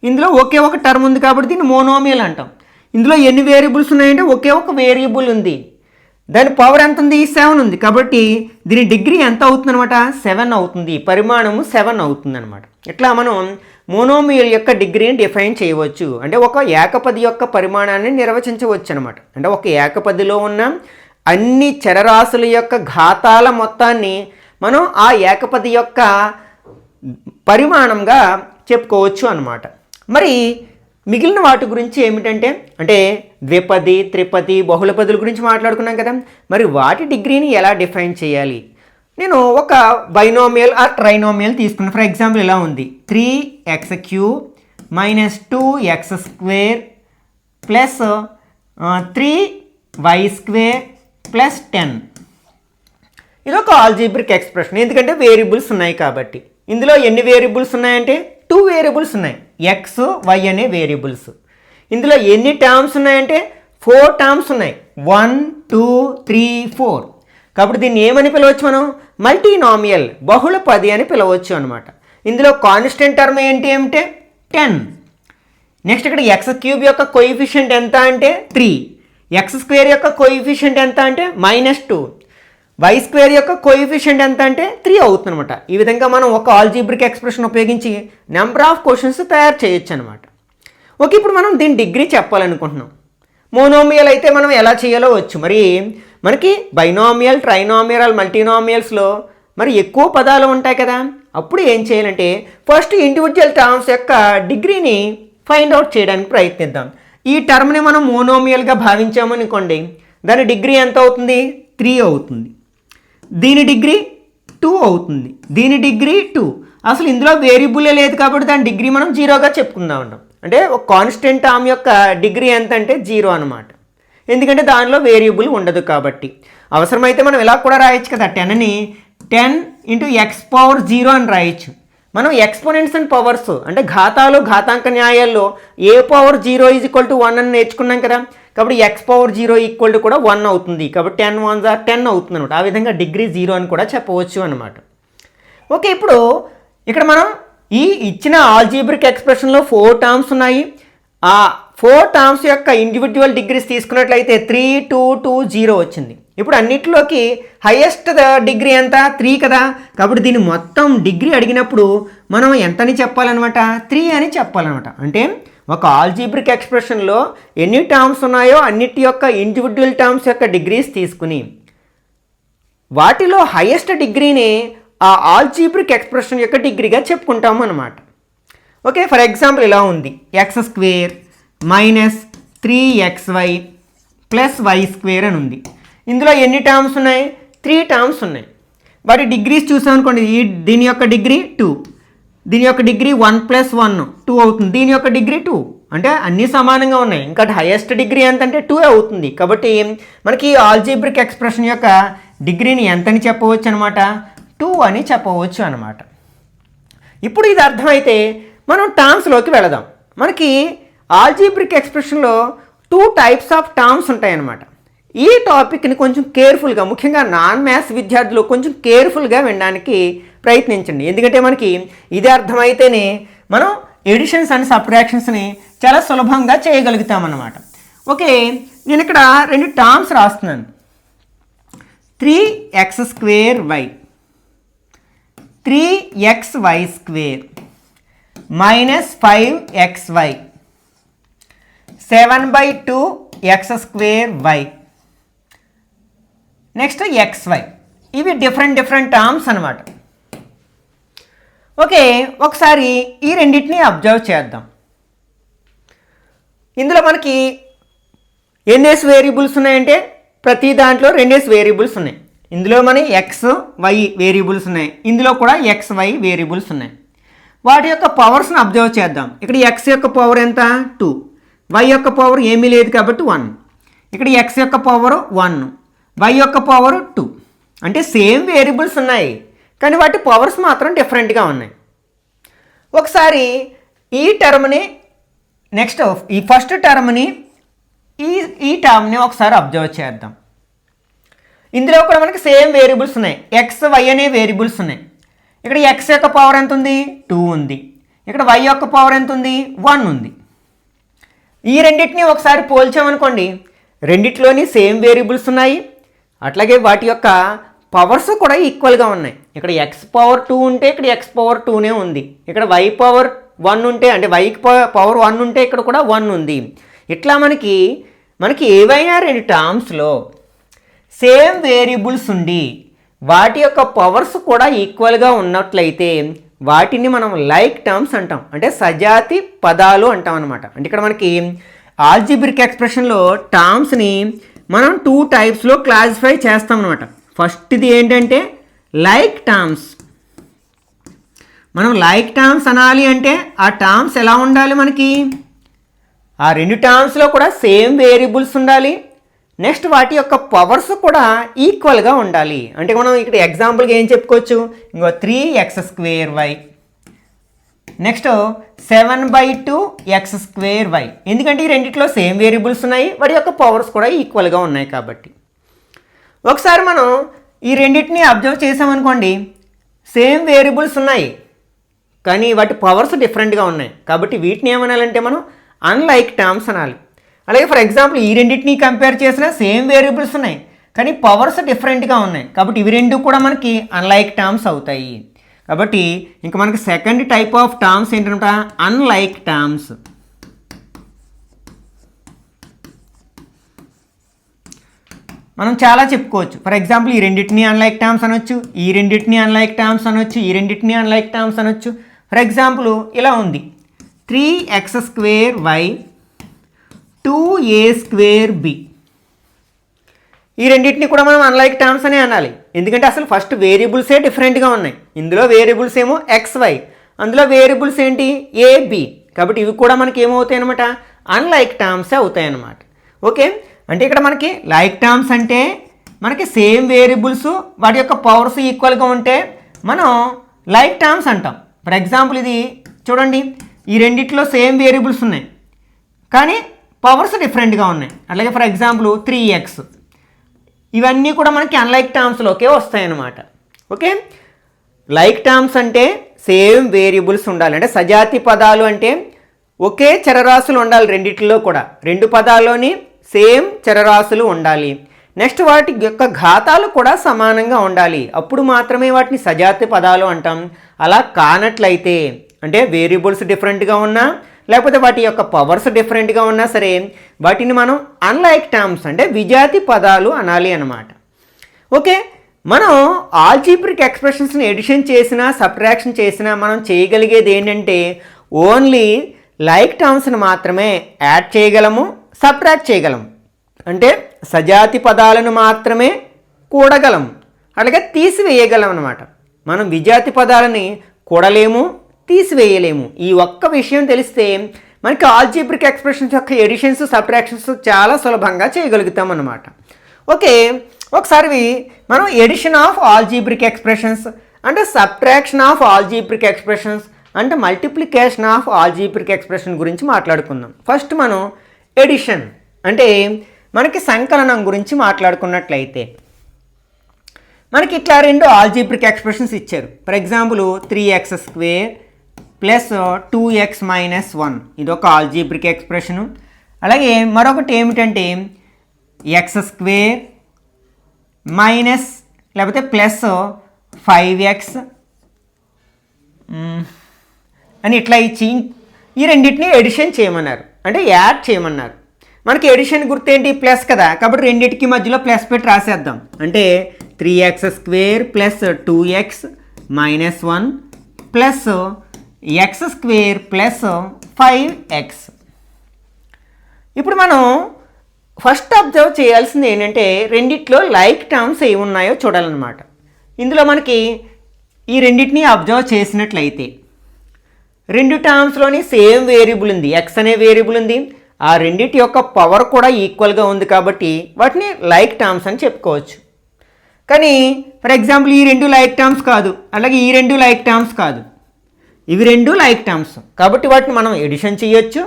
ఇందులో ఒకే ఒక టర్మ్ ఉంది కాబట్టి దీన్ని మోనోమియల్ అంటాం. ఇందులో ఎన్ని వేరియబుల్స్ ఉన్నాయంటే ఒకే ఒక వేరియబుల్ ఉంది, దాని పవర్ ఎంత ఉంది 7 ఉంది కాబట్టి దీని డిగ్రీ ఎంత అవుతుంది అనమాట 7 అవుతుంది, పరిమాణము 7 అవుతుంది అనమాట. ఇట్లా మనం మోనోమియల్ యొక్క డిగ్రీని డిఫైన్ చేయవచ్చు, అంటే ఒక ఏకపది యొక్క పరిమాణాన్ని నిర్వచించవచ్చు అనమాట. అంటే ఒక ఏకపదిలో ఉన్న అన్ని చరరాశుల యొక్క ఘాతాల మొత్తాన్ని మనం ఆ ఏకపది యొక్క పరిమాణంగా చెప్పుకోవచ్చు అన్నమాట. మరి మిగిలిన వాటి గురించి ఏమిటంటే అంటే ద్విపది, త్రిపది, బహుళపదుల గురించి మాట్లాడుకున్నాం కదా, మరి వాటి డిగ్రీని ఎలా డిఫైన్ చేయాలి? నేను ఒక బైనోమియల్ ఆర్ ట్రైనోమియల్ తీసుకున్నాను. ఫర్ ఎగ్జాంపుల్ ఇలా ఉంది, 3x³ - 2x² plus 3y² plus 10. ఇది ఒక ఆల్జీబ్రిక్ ఎక్స్ప్రెషన్, ఎందుకంటే వేరియబుల్స్ ఉన్నాయి కాబట్టి. ఇందులో ఎన్ని వేరియబుల్స్ ఉన్నాయంటే 2 వేరియబుల్స్ ఉన్నాయి, ఎక్స్ వై అనే వేరియబుల్స్. ఇందులో ఎన్ని టర్మ్స్ ఉన్నాయంటే 4 టర్మ్స్ ఉన్నాయి, 1 2 3 4. కాబట్టి దీన్ని ఏమని పిలవచ్చు మనం? మల్టీనామియల్, బహుళపది అని పిలవచ్చు అనమాట. ఇందులో కాన్స్టెంట్ టర్మ్ ఏంటి అంటే 10. నెక్స్ట్ ఇక్కడ x³ యొక్క కోఎఫిషియంట్ ఎంత అంటే 3, x² యొక్క కోఎఫిషియంట్ ఎంత అంటే -2, y² యొక్క కోఎఫిషియంట్ ఎంత అంటే 3 అవుతుంది అనమాట. ఈ విధంగా మనం ఒక ఆల్జీబ్రిక్ ఎక్స్ప్రెషన్ ఉపయోగించి నెంబర్ ఆఫ్ క్వశ్చన్స్ తయారు చేయొచ్చు అనమాట. ఓకే, ఇప్పుడు మనం దీని డిగ్రీ చెప్పాలనుకుంటున్నాం. మోనోమియల్ అయితే మనం ఎలా చేయాలో వచ్చు. మరి మనకి బైనోమియల్, ట్రైనోమియల్, మల్టీనోమియల్స్లో మరి ఎక్కువ పదాలు ఉంటాయి కదా, అప్పుడు ఏం చేయాలంటే ఫస్ట్ ఇండివిజువల్ టర్మ్స్ యొక్క డిగ్రీని ఫైండ్ అవుట్ చేయడానికి ప్రయత్నిద్దాం. ఈ టర్మ్ని మనం మోనోమియల్గా భావించామనుకోండి, దాని డిగ్రీ ఎంత అవుతుంది? 3 అవుతుంది. దీని డిగ్రీ 2 అవుతుంది, దీని డిగ్రీ 2. అసలు ఇందులో వేరియబులే లేదు కాబట్టి దాని డిగ్రీ మనం 0గా చెప్పుకుందాం ఉంటాం. అంటే ఒక కాన్స్టెంట్ టర్మ్ యొక్క డిగ్రీ ఎంత అంటే 0 అనమాట, ఎందుకంటే దానిలో వేరియబుల్ ఉండదు కాబట్టి. అవసరమైతే మనం ఇలా కూడా రాయొచ్చు కదా, 10ని 10 × x⁴0 అని రాయొచ్చు. మనం ఎక్స్పోనెంట్స్ అండ్ పవర్స్ అంటే ఘాతాలు, ఘాతాంక న్యాయాల్లో a⁴0 = 1 అని నేర్చుకున్నాం కదా, కాబట్టి x⁴0 కూడా 1 అవుతుంది, కాబట్టి 10 1s are 10 అవుతుంది అనమాట. ఆ విధంగా డిగ్రీ 0 అని కూడా చెప్పవచ్చు అనమాట. ఓకే, ఇప్పుడు ఇక్కడ మనం ఈ ఇచ్చిన ఆల్జీబ్రిక్ ఎక్స్ప్రెషన్లో 4 టర్మ్స్ ఉన్నాయి. ఆ 4 టర్మ్స్ యొక్క ఇండివిజువల్ డిగ్రీస్ తీసుకున్నట్లయితే 3 2 2 0 వచ్చింది. ఇప్పుడు అన్నిటిలోకి హైయెస్ట్ డిగ్రీ ఎంత? 3 కదా, కాబట్టి దీని మొత్తం డిగ్రీ అడిగినప్పుడు మనం ఎంతని చెప్పాలన్నమాట? 3 అని చెప్పాలన్నమాట. అంటే ఒక ఆల్జీబ్రిక్ ఎక్స్ప్రెషన్లో ఎన్ని టర్మ్స్ ఉన్నాయో అన్నిటి యొక్క ఇండివిజువల్ టర్మ్స్ యొక్క డిగ్రీస్ తీసుకుని వాటిలో హైయెస్ట్ డిగ్రీని ఆ ఆల్జీబ్రిక్ ఎక్స్ప్రెషన్ యొక్క డిగ్రీగా చెప్పుకుంటాము అనమాట. ఓకే, ఫర్ ఎగ్జాంపుల్ ఇలా ఉంది, x² - 3xy ప్లస్ y² అని ఉంది. ఇందులో ఎన్ని టర్మ్స్ ఉన్నాయి? 3 టర్మ్స్ ఉన్నాయి. వాటి డిగ్రీస్ చూసామనుకోండి, దీని యొక్క డిగ్రీ 2, దీని యొక్క డిగ్రీ 1 + 1 2 అవుతుంది, దీని యొక్క డిగ్రీ 2, అంటే అన్నీ సమానంగా ఉన్నాయి. ఇంకా హైయెస్ట్ డిగ్రీ ఎంత అంటే 2 అవుతుంది. కాబట్టి మనకి ఆల్జీబ్రిక్ ఎక్స్ప్రెషన్ యొక్క డిగ్రీని ఎంతని చెప్పవచ్చు అనమాట? 2 అని చెప్పవచ్చు అనమాట. ఇప్పుడు ఇది అర్థమైతే మనం టర్మ్స్లోకి వెళదాం. మనకి ఆల్జీబ్రిక్ ఎక్స్ప్రెషన్లో 2 టైప్స్ ఆఫ్ టర్మ్స్ ఉంటాయన్నమాట. ఈ టాపిక్ని కొంచెం కేర్ఫుల్గా, ముఖ్యంగా నాన్ మ్యాథ్స్ విద్యార్థులు కొంచెం కేర్ఫుల్గా వినడానికి ప్రయత్నించండి, ఎందుకంటే మనకి ఇది అర్థమైతేనే మనం ఎడిషన్స్ అండ్ సబ్ట్రాక్షన్స్ని చాలా సులభంగా చేయగలుగుతామన్నమాట. ఓకే, నేను ఇక్కడ 2 టర్మ్స్ రాస్తున్నాను. 3x² 3xy² -5xy 7/2x² next xy. ఇవి డిఫరెంట్ టర్మ్స్ అనమాట. ఓకే, ఒకసారి ఈ రెండింటిని అబ్జర్వ్ చేద్దాం. ఇందులో మనకి ఎన్నేస్ వేరియబుల్స్ ఉన్నాయంటే ప్రతి దాంట్లో 2 వేరియబుల్స్ ఉన్నాయి. ఇందులో మన ఎక్స్ వై వేరియబుల్స్ ఉన్నాయి, ఇందులో కూడా ఎక్స్ వై వేరియబుల్స్ ఉన్నాయి. వాటి యొక్క పవర్స్ని అబ్జర్వ్ చేద్దాం. ఇక్కడ ఎక్స్ యొక్క పవర్ ఎంత? 2, వై యొక్క పవర్ ఏమీ లేదు కాబట్టి 1. ఇక్కడ ఎక్స్ యొక్క పవర్ 1, వై యొక్క పవర్ 2. అంటే సేమ్ వేరియబుల్స్ ఉన్నాయి కానీ వాటి పవర్స్ మాత్రం డిఫరెంట్గా ఉన్నాయి. ఒకసారి ఈ టర్మ్ని నెక్స్ట్ ఈ ఫస్ట్ టర్మ్ని ఈ టర్మ్ని ఒకసారి అబ్జర్వ్ చేద్దాం. ఇందులో కూడా మనకి సేమ్ వేరియబుల్స్ ఉన్నాయి, ఎక్స్ వై అనే వేరియబుల్స్ ఉన్నాయి. ఇక్కడ ఎక్స్ యొక్క పవర్ ఎంత ఉంది 2 ఉంది, ఇక్కడ వై యొక్క పవర్ ఎంత ఉంది 1 ఉంది. ఈ రెండింటిని ఒకసారి పోల్చామనుకోండి, రెండిట్లోని సేమ్ వేరియబుల్స్ ఉన్నాయి, అట్లాగే వాటి యొక్క పవర్స్ కూడా ఈక్వల్గా ఉన్నాయి. ఇక్కడ ఎక్స్ పవర్ 2 ఉంటే ఇక్కడ ఎక్స్ పవర్ 2నే ఉంది, ఇక్కడ వై పవర్ 1 ఉంటే అంటే వైకి పవర్ 1 ఉంటే ఇక్కడ కూడా 1 ఉంది. ఇట్లా మనకి ఏవైనా రెండు టర్మ్స్లో సేమ్ వేరియబుల్స్ ఉండి వాటి యొక్క పవర్స్ కూడా ఈక్వల్గా ఉన్నట్లయితే వాటిని మనం లైక్ టర్మ్స్ అంటాం, అంటే సజాతి పదాలు అంటాం అనమాట. అంటే ఇక్కడ మనకి ఆల్జీబ్రిక్ ఎక్స్ప్రెషన్లో టర్మ్స్ని మనం 2 టైప్స్లో క్లాసిఫై చేస్తాం అనమాట. ఫస్ట్ది ఏంటంటే లైక్ టర్మ్స్. మనం లైక్ టర్మ్స్ అనాలి అంటే ఆ టర్మ్స్ ఎలా ఉండాలి, మనకి ఆ రెండు టర్మ్స్లో కూడా సేమ్ వేరియబుల్స్ ఉండాలి, నెక్స్ట్ వాటి యొక్క పవర్స్ కూడా ఈక్వల్గా ఉండాలి. అంటే మనం ఇక్కడ ఎగ్జాంపుల్గా ఏం చెప్పుకోవచ్చు, ఇంకో 3x²y నెక్స్ట్ 7/2x²y, ఎందుకంటే ఈ రెండిట్లో సేమ్ వేరియబుల్స్ ఉన్నాయి, వాటి యొక్క పవర్స్ కూడా ఈక్వల్గా ఉన్నాయి కాబట్టి. ఒకసారి మనం ఈ రెండింటిని అబ్జర్వ్ చేసామనుకోండి, సేమ్ వేరియబుల్స్ ఉన్నాయి కానీ వాటి పవర్స్ డిఫరెంట్గా ఉన్నాయి కాబట్టి వీటిని ఏమనాలంటే మనం అన్లైక్ టర్మ్స్ అనాలి. అలాగే ఫర్ ఎగ్జాంపుల్ ఈ రెండింటిని కంపేర్ చేసినా సేమ్ వేరియబుల్స్ ఉన్నాయి కానీ పవర్స్ డిఫరెంట్గా ఉన్నాయి కాబట్టి ఇవి రెండు కూడా మనకి అన్లైక్ టర్మ్స్ అవుతాయి. కాబట్టి ఇంకా మనకి సెకండ్ టైప్ ఆఫ్ టర్మ్స్ ఏంటంటే అన్లైక్ టర్మ్స్. మనం చాలా చెప్పుకోవచ్చు. ఫర్ ఎగ్జాంపుల్ ఈ రెండింటిని అన్లైక్ టర్మ్స్ అనొచ్చు, ఈ రెండింటిని అన్లైక్ టర్మ్స్ అనొచ్చు, ఈ రెండింటిని అన్లైక్ టర్మ్స్ అనొచ్చు. ఫర్ ఎగ్జాంపుల్ ఇలా ఉంది 3x²y 2a²b, ఈ రెండింటిని కూడా మనం అన్లైక్ టర్మ్స్ అనే అనాలి, ఎందుకంటే అసలు ఫస్ట్ వేరియబుల్సే డిఫరెంట్గా ఉన్నాయి. ఇందులో వేరియబుల్స్ ఏమో xy, అందులో వేరియబుల్స్ ఏంటి ab, కాబట్టి ఇవి కూడా మనకి ఏమవుతాయి అనమాట అన్లైక్ టర్మ్సే అవుతాయి అన్నమాట. ఓకే, అంటే ఇక్కడ మనకి లైక్ టర్మ్స్ అంటే మనకి సేమ్ వేరియబుల్స్ వాటి యొక్క పవర్స్ ఈక్వల్గా ఉంటే మనం లైక్ టర్మ్స్ అంటాం. ఫర్ ఎగ్జాంపుల్ ఇది చూడండి, ఈ రెండిట్లో సేమ్ వేరియబుల్స్ ఉన్నాయి కానీ పవర్స్ డిఫరెంట్గా ఉన్నాయి. అలాగే ఫర్ ఎగ్జాంపుల్ 3x, ఇవన్నీ కూడా మనకి అన్లైక్ టర్మ్స్లోకే వస్తాయి అన్నమాట. ఓకే, లైక్ టర్మ్స్ అంటే సేమ్ వేరియబుల్స్ ఉండాలి, అంటే సజాతి పదాలు అంటే ఒకే చరరాశులు ఉండాలి, రెండిట్లో కూడా రెండు పదాల్లోని సేమ్ చరరాశులు ఉండాలి, నెక్స్ట్ వాటి యొక్క ఘాతాలు కూడా సమానంగా ఉండాలి, అప్పుడు మాత్రమే వాటిని సజాతి పదాలు అంటాం. అలా కానట్లయితే అంటే వేరియబుల్స్ డిఫరెంట్గా ఉన్నా లేకపోతే వాటి యొక్క పవర్స్ డిఫరెంట్గా ఉన్నా సరే వాటిని మనం అన్లైక్ టర్మ్స్ అంటే విజాతి పదాలు అనాలి అన్నమాట. ఓకే, మనం ఆల్జీబ్రిక్ ఎక్స్ప్రెషన్స్ని ఎడిషన్ చేసినా సబ్ట్రాక్షన్ చేసినా మనం చేయగలిగేది ఏంటంటే ఓన్లీ లైక్ టర్మ్స్ని మాత్రమే యాడ్ చేయగలము, సబ్ట్రాక్ట్ చేయగలము, అంటే సజాతి పదాలను మాత్రమే కూడగలము, అలాగే తీసివేయగలం అన్నమాట. మనం విజాతి పదాలని కూడలేము, తీసివేయలేము. ఈ ఒక్క విషయం తెలిస్తే మనకి ఆల్జీబ్రిక్ ఎక్స్ప్రెషన్స్ యొక్క ఎడిషన్స్ సబ్ట్రాక్షన్స్ చాలా సులభంగా చేయగలుగుతాం అన్నమాట. ఓకే, ఒకసారి మనం ఎడిషన్ ఆఫ్ ఆల్జీబ్రిక్ ఎక్స్ప్రెషన్స్ అంటే సబ్ట్రాక్షన్ ఆఫ్ ఆల్జీబ్రిక్ ఎక్స్ప్రెషన్స్ అంటే మల్టిప్లికేషన్ ఆఫ్ ఆల్జీబ్రిక్ ఎక్స్ప్రెషన్ గురించి మాట్లాడుకుందాం. ఫస్ట్ మనం ఎడిషన్ అంటే మనకి సంకలనం గురించి మాట్లాడుకున్నట్లయితే మనకి ఇట్లా రెండు ఆల్జీబ్రిక్ ఎక్స్ప్రెషన్స్ ఇచ్చారు. For example 3x² plus 2x - 1 ఇది ఒక ఆల్జీబ్రిక్ ఎక్స్ప్రెషను. అలాగే మరొకటి ఏమిటంటే x² మైనస్ లేకపోతే ప్లస్ 5x అని ఇట్లా ఇచ్చి ఈ రెండింటిని ఎడిషన్ చేయమన్నారు, అంటే యాడ్ చేయమన్నారు. మనకి ఎడిషన్ గుర్తేంటి ప్లస్ కదా, కాబట్టి రెండింటికి మధ్యలో ప్లస్ పెట్టి రాసేద్దాం. అంటే 3x² plus 2x - 1 plus x² plus 5x. ఇప్పుడు మనం ఫస్ట్ అబ్జర్వ్ చేయాల్సింది ఏంటంటే రెండిట్లో లైక్ టర్మ్స్ ఏమున్నాయో చూడాలన్నమాట. ఇందులో మనకి ఈ రెండింటిని అబ్జర్వ్ చేసినట్లయితే రెండు టర్మ్స్లోని సేమ్ వేరియబుల్ ఉంది, x అనే వేరియబుల్ ఉంది, ఆ రెండింటి యొక్క పవర్ కూడా ఈక్వల్గా ఉంది కాబట్టి వాటిని లైక్ టర్మ్స్ అని చెప్పుకోవచ్చు. కానీ ఫర్ ఎగ్జాంపుల్ ఈ రెండు లైక్ టర్మ్స్ కాదు, అలాగే ఈ రెండు లైక్ టర్మ్స్ కాదు, ఇవి రెండు లైక్ టర్మ్స్ కాబట్టి వాటిని మనం ఎడిషన్ చేయొచ్చు,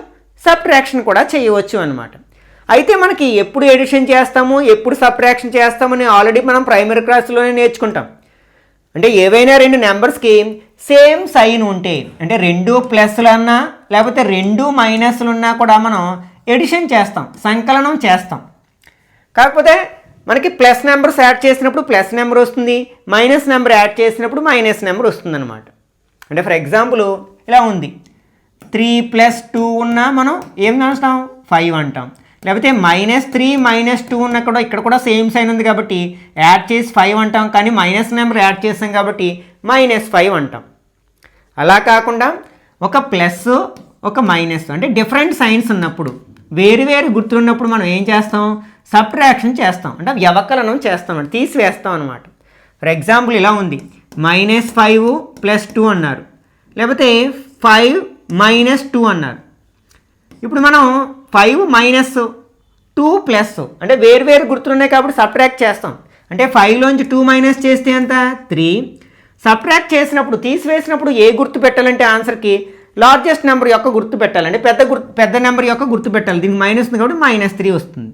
సబ్ట్రాక్షన్ కూడా చేయవచ్చు అన్నమాట. అయితే మనకి ఎప్పుడు ఎడిషన్ చేస్తాము ఎప్పుడు సబ్ట్రాక్షన్ చేస్తామని ఆల్రెడీ మనం ప్రైమరీ క్లాస్లోనే నేర్చుకుంటాం. అంటే ఏవైనా రెండు నెంబర్స్కి సేమ్ సైన్ ఉంటే, అంటే రెండు ప్లస్లు అన్నా లేకపోతే రెండు మైనస్లు ఉన్నా కూడా మనం ఎడిషన్ చేస్తాం, సంకలనం చేస్తాం. కాకపోతే మనకి ప్లస్ నెంబర్స్ యాడ్ చేసినప్పుడు ప్లస్ నెంబర్ వస్తుంది, మైనస్ నెంబర్ యాడ్ చేసినప్పుడు మైనస్ నెంబర్ వస్తుంది అనమాట. అంటే ఫర్ ఎగ్జాంపుల్ ఇలా ఉంది, 3 + 2 ఉన్నా మనం ఏం అంటాం, 5 అంటాం. లేకపోతే -3 -2 ఉన్న కూడా ఇక్కడ కూడా సేమ్ సైన్ ఉంది కాబట్టి యాడ్ చేసి 5 అంటాం, కానీ మైనస్ నెంబర్ యాడ్ చేస్తాం కాబట్టి -5 అంటాం. అలా కాకుండా ఒక ప్లస్ ఒక మైనస్ అంటే డిఫరెంట్ సైన్స్ ఉన్నప్పుడు, వేరు గుర్తున్నప్పుడు మనం ఏం చేస్తాం, సబ్ట్రాక్షన్ చేస్తాం, అంటే వ్యవకలనం చేస్తాం, అంటే తీసివేస్తాం అనమాట. ఫర్ ఎగ్జాంపుల్ ఇలా ఉంది, -5 + 2 అన్నారు, లేకపోతే 5 - 2 అన్నారు. ఇప్పుడు మనం 5 - 2 ప్లస్ అంటే వేరు గుర్తులు ఉన్నాయి కాబట్టి సబ్ట్రాక్ట్ చేస్తాం. అంటే 5లోంచి 2 మైనస్ చేస్తే ఎంత, 3. సబ్ట్రాక్ట్ చేసినప్పుడు, తీసివేసినప్పుడు ఏ గుర్తు పెట్టాలంటే ఆన్సర్కి లార్జెస్ట్ నెంబర్ యొక్క గుర్తు పెట్టాలి, అంటే పెద్ద నెంబర్ యొక్క గుర్తు పెట్టాలి. దీనికి మైనస్ ఉంది కాబట్టి -3 వస్తుంది.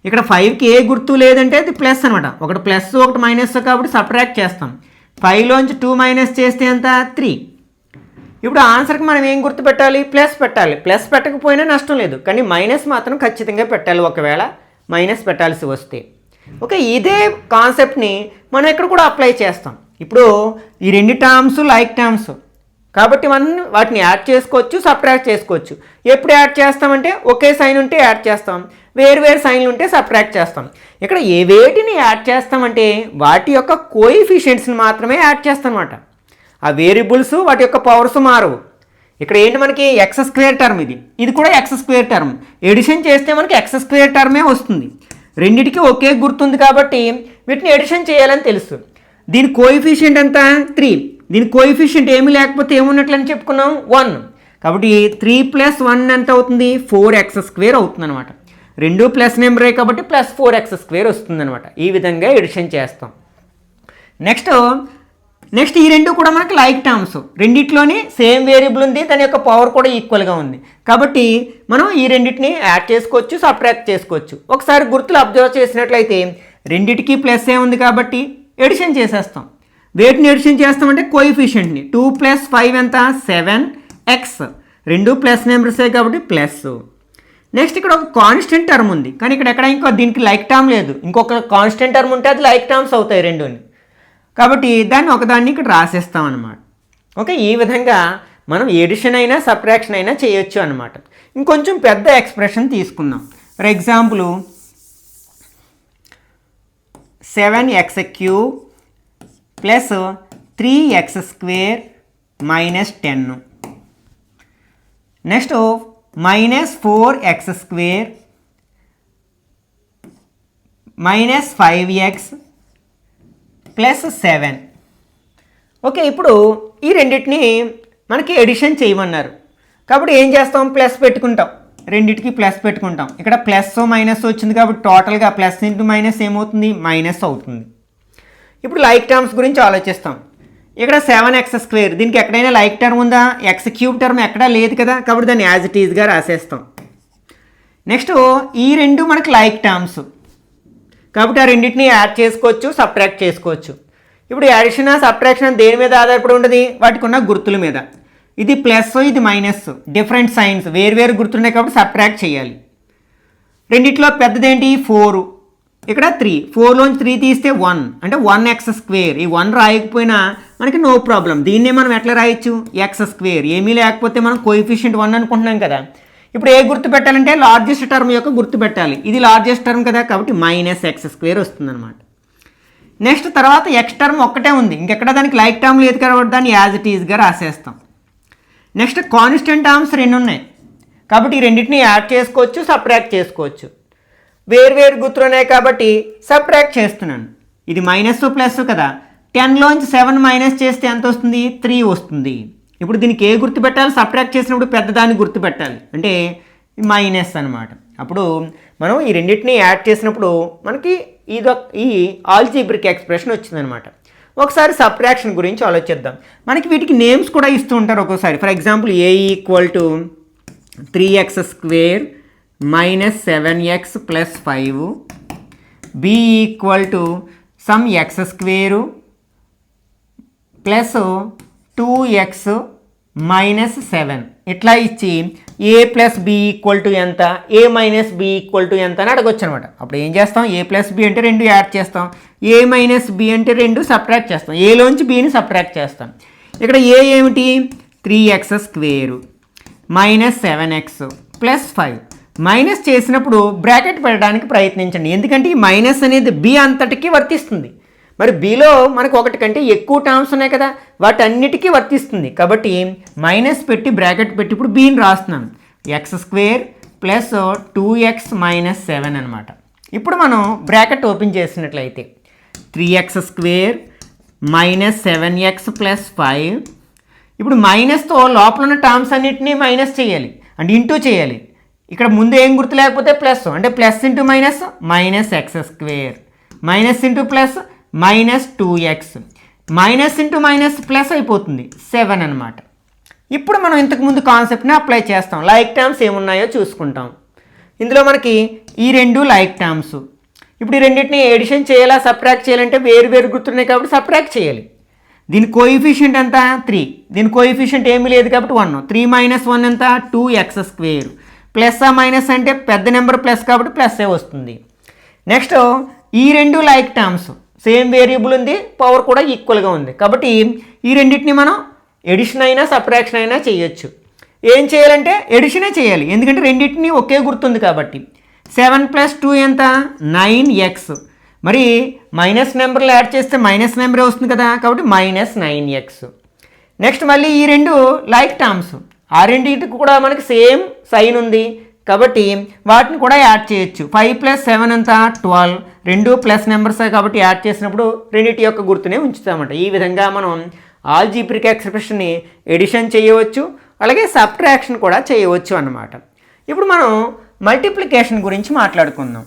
ఇక్కడ 5కి ఏ గుర్తు లేదంటే అది ప్లస్ అనమాట, ఒకటి ప్లస్ ఒకటి మైనస్ కాబట్టి సబ్ట్రాక్ట్ చేస్తాం. 5లోంచి 2 మైనస్ చేస్తే ఎంత, 3. ఇప్పుడు ఆన్సర్కి మనం ఏం గుర్తు పెట్టాలి, ప్లస్ పెట్టాలి. ప్లస్ పెట్టకపోయినా నష్టం లేదు, కానీ మైనస్ మాత్రం ఖచ్చితంగా పెట్టాలి ఒకవేళ మైనస్ పెట్టాల్సి వస్తే. ఓకే, ఇదే కాన్సెప్ట్ని మనం ఇక్కడ కూడా అప్లై చేస్తాం. ఇప్పుడు ఈ రెండు టర్మ్స్ లైక్ టర్మ్స్ కాబట్టి మనం వాటిని యాడ్ చేసుకోవచ్చు, సబ్ట్రాక్ట్ చేసుకోవచ్చు. ఎప్పుడు యాడ్ చేస్తామంటే ఒకే సైన్ ఉంటే యాడ్ చేస్తాం, వేరు సైన్లు ఉంటే సబ్ట్రాక్ట్ చేస్తాం. ఇక్కడ ఏ వేటిని యాడ్ చేస్తామంటే వాటి యొక్క కోఎఫిషియెంట్స్ని మాత్రమే యాడ్ చేస్తాం అన్నమాట. ఆ వేరియబుల్స్ వాటి యొక్క పవర్స్ మారవు. ఇక్కడ ఏంటి, మనకి x² టర్మ్, ఇది కూడా x² టర్మ్. ఎడిషన్ చేస్తే మనకి x² టర్మే వస్తుంది. రెండిటికి ఒకే గుర్తుంది కాబట్టి వీటిని ఎడిషన్ చేయాలని తెలుసు. దీని కోఎఫిషియంట్ ఎంత, 3. దీని కోఎఫిషియంట్ ఏమీ లేకపోతే ఏమున్నట్లని చెప్పుకున్నాం, 1. కాబట్టి 3 + 1 ఎంత అవుతుంది, 4x² అవుతుంది అనమాట. రెండు ప్లస్ నెంబరే కాబట్టి +4x² వస్తుంది అనమాట. ఈ విధంగా ఎడిషన్ చేస్తాం. నెక్స్ట్ ఈ రెండు కూడా మనకి లైక్ టర్మ్స్, రెండిట్లోని సేమ్ వేరియబుల్ ఉంది, దాని యొక్క పవర్ కూడా ఈక్వల్గా ఉంది కాబట్టి మనం ఈ రెండింటిని యాడ్ చేసుకోవచ్చు, సబ్ట్రాక్ట్ చేసుకోవచ్చు. ఒకసారి గుర్తులు అబ్జర్వ్ చేసినట్లయితే రెండిటికి ప్లస్ ఏ ఉంది కాబట్టి ఎడిషన్ చేసేస్తాం. వేటిని ఎడిషన్ చేస్తామంటే కోఎఫిషియంట్ని. 2 + 5 ఎంత, 7x. రెండు ప్లస్ నెంబర్సే కాబట్టి ప్లస్. నెక్స్ట్ ఇక్కడ ఒక కాన్స్టెంట్ టర్మ్ ఉంది, కానీ ఇక్కడ ఎక్కడ ఇంకో దీనికి లైక్ టర్మ్ లేదు. ఇంకొక కాన్స్టెంట్ టర్మ్ ఉంటే అది లైక్ టర్మ్స్ అవుతాయి రెండుని, కాబట్టి దాన్ని ఒకదాన్ని ఇక్కడ రాసేస్తాం అనమాట. ఓకే, ఈ విధంగా మనం ఎడిషన్ అయినా సబ్ట్రాక్షన్ అయినా చేయొచ్చు అనమాట. ఇంకొంచెం పెద్ద ఎక్స్ప్రెషన్ తీసుకుందాం. For example 7x³ + 3x² - 10. Next -4x² - 5x + 7. Okay, ఇప్పుడు ఈ రెండింటిని మనకి ఎడిషన్ చేయమన్నారు కాబట్టి ఏం చేస్తాం, ప్లస్ పెట్టుకుంటాం. రెండింటికి ప్లస్ పెట్టుకుంటాం. ఇక్కడ ప్లస్ మైనస్ వచ్చింది కాబట్టి టోటల్గా ప్లస్ ఇంటూ మైనస్ ఏమవుతుంది, మైనస్ అవుతుంది. ఇప్పుడు లైక్ టర్మ్స్ గురించి ఆలోచిస్తాం. ఇక్కడ 7x², దీనికి ఎక్కడైనా లైక్ టర్మ్ ఉందా, x³ టర్మ్ ఎక్కడా లేదు కదా, కాబట్టి దాన్ని యాజ్ ఇట్ ఈజ్గా రాసేస్తాం. నెక్స్ట్ ఈ రెండు మనకి లైక్ టర్మ్స్ కాబట్టి ఆ రెండింటిని యాడ్ చేసుకోవచ్చు, సబ్ట్రాక్ట్ చేసుకోవచ్చు. ఇప్పుడు అడిషన్ సబ్ట్రాక్షన్ దేని మీద ఆధారపడి ఉంటుంది, వాటికి ఉన్న గుర్తుల మీద. ఇది ప్లస్, ఇది మైనస్, డిఫరెంట్ సైన్స్, వేరు గుర్తున్నాయి కాబట్టి సబ్ట్రాక్ట్ చేయాలి. రెండిట్లో పెద్దదేంటి, 4. ఇక్కడ 3, 4లోంచి 3 తీస్తే 1, అంటే 1x². ఈ 1 రాయకపోయినా మనకి నో ప్రాబ్లం. దీన్నే మనం ఎట్లా రాయొచ్చు, x². ఏమీ లేకపోతే మనం కోఎఫిషియంట్ 1 అనుకుంటున్నాం కదా. ఇప్పుడు ఏ గుర్తు పెట్టాలంటే లార్జెస్ట్ టర్మ్ యొక్క గుర్తు పెట్టాలి. ఇది లార్జెస్ట్ టర్మ్ కదా కాబట్టి -x² వస్తుంది అనమాట. నెక్స్ట్ తర్వాత x టర్మ్ ఒక్కటే ఉంది, ఇంకెక్కడ దానికి లైక్ టర్మ్ లేదు కాబట్టి దాన్ని యాజ్ ఇట్ ఈజ్గా రాసేస్తాం. నెక్స్ట్ కాన్స్టెంట్ టర్మ్స్ 2 ఉన్నాయి కాబట్టి ఈ రెండింటిని యాడ్ చేసుకోవచ్చు, సబ్ట్రాక్ట్ చేసుకోవచ్చు. వేరు గుర్తులు ఉన్నాయి కాబట్టి సబ్ట్రాక్ట్ చేస్తున్నాను. ఇది మైనస్ ప్లస్ కదా, 10లోంచి 7 మైనస్ చేస్తే ఎంత వస్తుంది, 3 వస్తుంది. ఇప్పుడు దీనికి ఏ గుర్తు పెట్టాలి, సబ్ట్రాక్ట్ చేసినప్పుడు పెద్దదాన్ని గుర్తు పెట్టాలి, అంటే మైనస్ అనమాట. అప్పుడు మనం ఈ రెండింటిని యాడ్ చేసినప్పుడు మనకి ఈ ఆల్జీబ్రిక్ ఎక్స్ప్రెషన్ వచ్చిందనమాట. ఒకసారి సబ్ట్రాక్షన్ గురించి ఆలోచిద్దాం. మనకి వీటికి నేమ్స్ కూడా ఇస్తూ ఉంటారు ఒక్కోసారి. For example a = 3x² - 7x + 5, b = some x² plus 2x minus 7 ఇట్లా ఇచ్చి a plus b equal to ఎంత, a minus b equal to ఎంత అని అడగొచ్చు అనమాట. అప్పుడు ఏం చేస్తాం, a ప్లస్ బి అంటే 2 యాడ్ చేస్తాం, a మైనస్ బి అంటే 2 సబ్ట్రాక్ట్ చేస్తాం, ఏలోంచి బిని సబ్ట్రాక్ట్ చేస్తాం. ఇక్కడ a ఏమిటి, 3x square minus 7x plus 5. Minus చేసినప్పుడు బ్రాకెట్ పెట్టడానికి ప్రయత్నించండి, ఎందుకంటే ఈ మైనస్ అనేది బి అంతటికీ వర్తిస్తుంది. మరి బిలో మనకు ఒకటి కంటే ఎక్కువ టర్మ్స్ ఉన్నాయి కదా, వాటన్నిటికీ వర్తిస్తుంది. కాబట్టి మైనస్ పెట్టి బ్రాకెట్ పెట్టి ఇప్పుడు బిని రాస్తున్నాను, X square plus 2x minus 7 అనమాట. ఇప్పుడు మనం బ్రాకెట్ ఓపెన్ చేసినట్లయితే 3x square minus 7x plus 5. ఇప్పుడు మైనస్తో లోపల ఉన్న టర్మ్స్ అన్నిటినీ మైనస్ చేయాలి, అంటే ఇంటూ చేయాలి. ఇక్కడ ముందు ఏం గుర్తు లేకపోతే ప్లస్, అంటే plus into minus minus X square, minus into plus minus 2x, minus into minus plus అయిపోతుంది 7 అనమాట. ఇప్పుడు మనం ఇంతకుముందు కాన్సెప్ట్ని అప్లై చేస్తాం, లైక్ టర్మ్స్ ఏమున్నాయో చూసుకుంటాం. ఇందులో మనకి ఈ 2 లైక్ టర్మ్స్. ఇప్పుడు ఈ రెండింటిని ఎడిషన్ చేయాలా సబ్ట్రాక్ట్ చేయాలంటే వేరు వేరు గుర్తున్నాయి కాబట్టి సబ్ట్రాక్ట్ చేయాలి. దీని కోఎఫిషియంట్ ఎంత, 3. దీని కోఎఫిషియంట్ ఏమీ లేదు కాబట్టి 1. 3 మైనస్ 1 ఎంత, 2x స్క్వేర్. ప్లస్ ఆ మైనస్ అంటే పెద్ద నెంబర్ ప్లస్ కాబట్టి ప్లస్ ఏ వస్తుంది. నెక్స్ట్ ఈ 2 లైక్ టర్మ్స్, సేమ్ వేరియబుల్ ఉంది, పవర్ కూడా ఈక్వల్గా ఉంది కాబట్టి ఈ రెండింటిని మనం ఎడిషన్ అయినా సబ్ట్రాక్షన్ అయినా చేయొచ్చు. ఏం చేయాలంటే ఎడిషనే చేయాలి, ఎందుకంటే రెండింటిని ఒకే గుర్తుంది కాబట్టి. 7 ప్లస్ 2 ఎంత, 9x. మరి మైనస్ నెంబర్లు యాడ్ చేస్తే మైనస్ నెంబరే వస్తుంది కదా, కాబట్టి మైనస్ 9x. నెక్స్ట్ మళ్ళీ ఈ 2 లైక్ టర్మ్స్, ఆ రెండింటికి కూడా మనకి సేమ్ సైన్ ఉంది కాబట్టి వాటిని కూడా యాడ్ చేయొచ్చు. 5 ప్లస్ 7 ఎంత, 12. 2 ప్లస్ నెంబర్స్ కాబట్టి యాడ్ చేసినప్పుడు రెండింటి యొక్క గుర్తునే ఉంచుతామన్నమాట. ఈ విధంగా మనం ఆల్జీబ్రిక్ ఎక్స్ప్రెషన్ని ఎడిషన్ చేయవచ్చు, అలాగే సబ్ట్రాక్షన్ కూడా చేయవచ్చు అన్నమాట. ఇప్పుడు మనం మల్టిప్లికేషన్ గురించి మాట్లాడుకుందాం.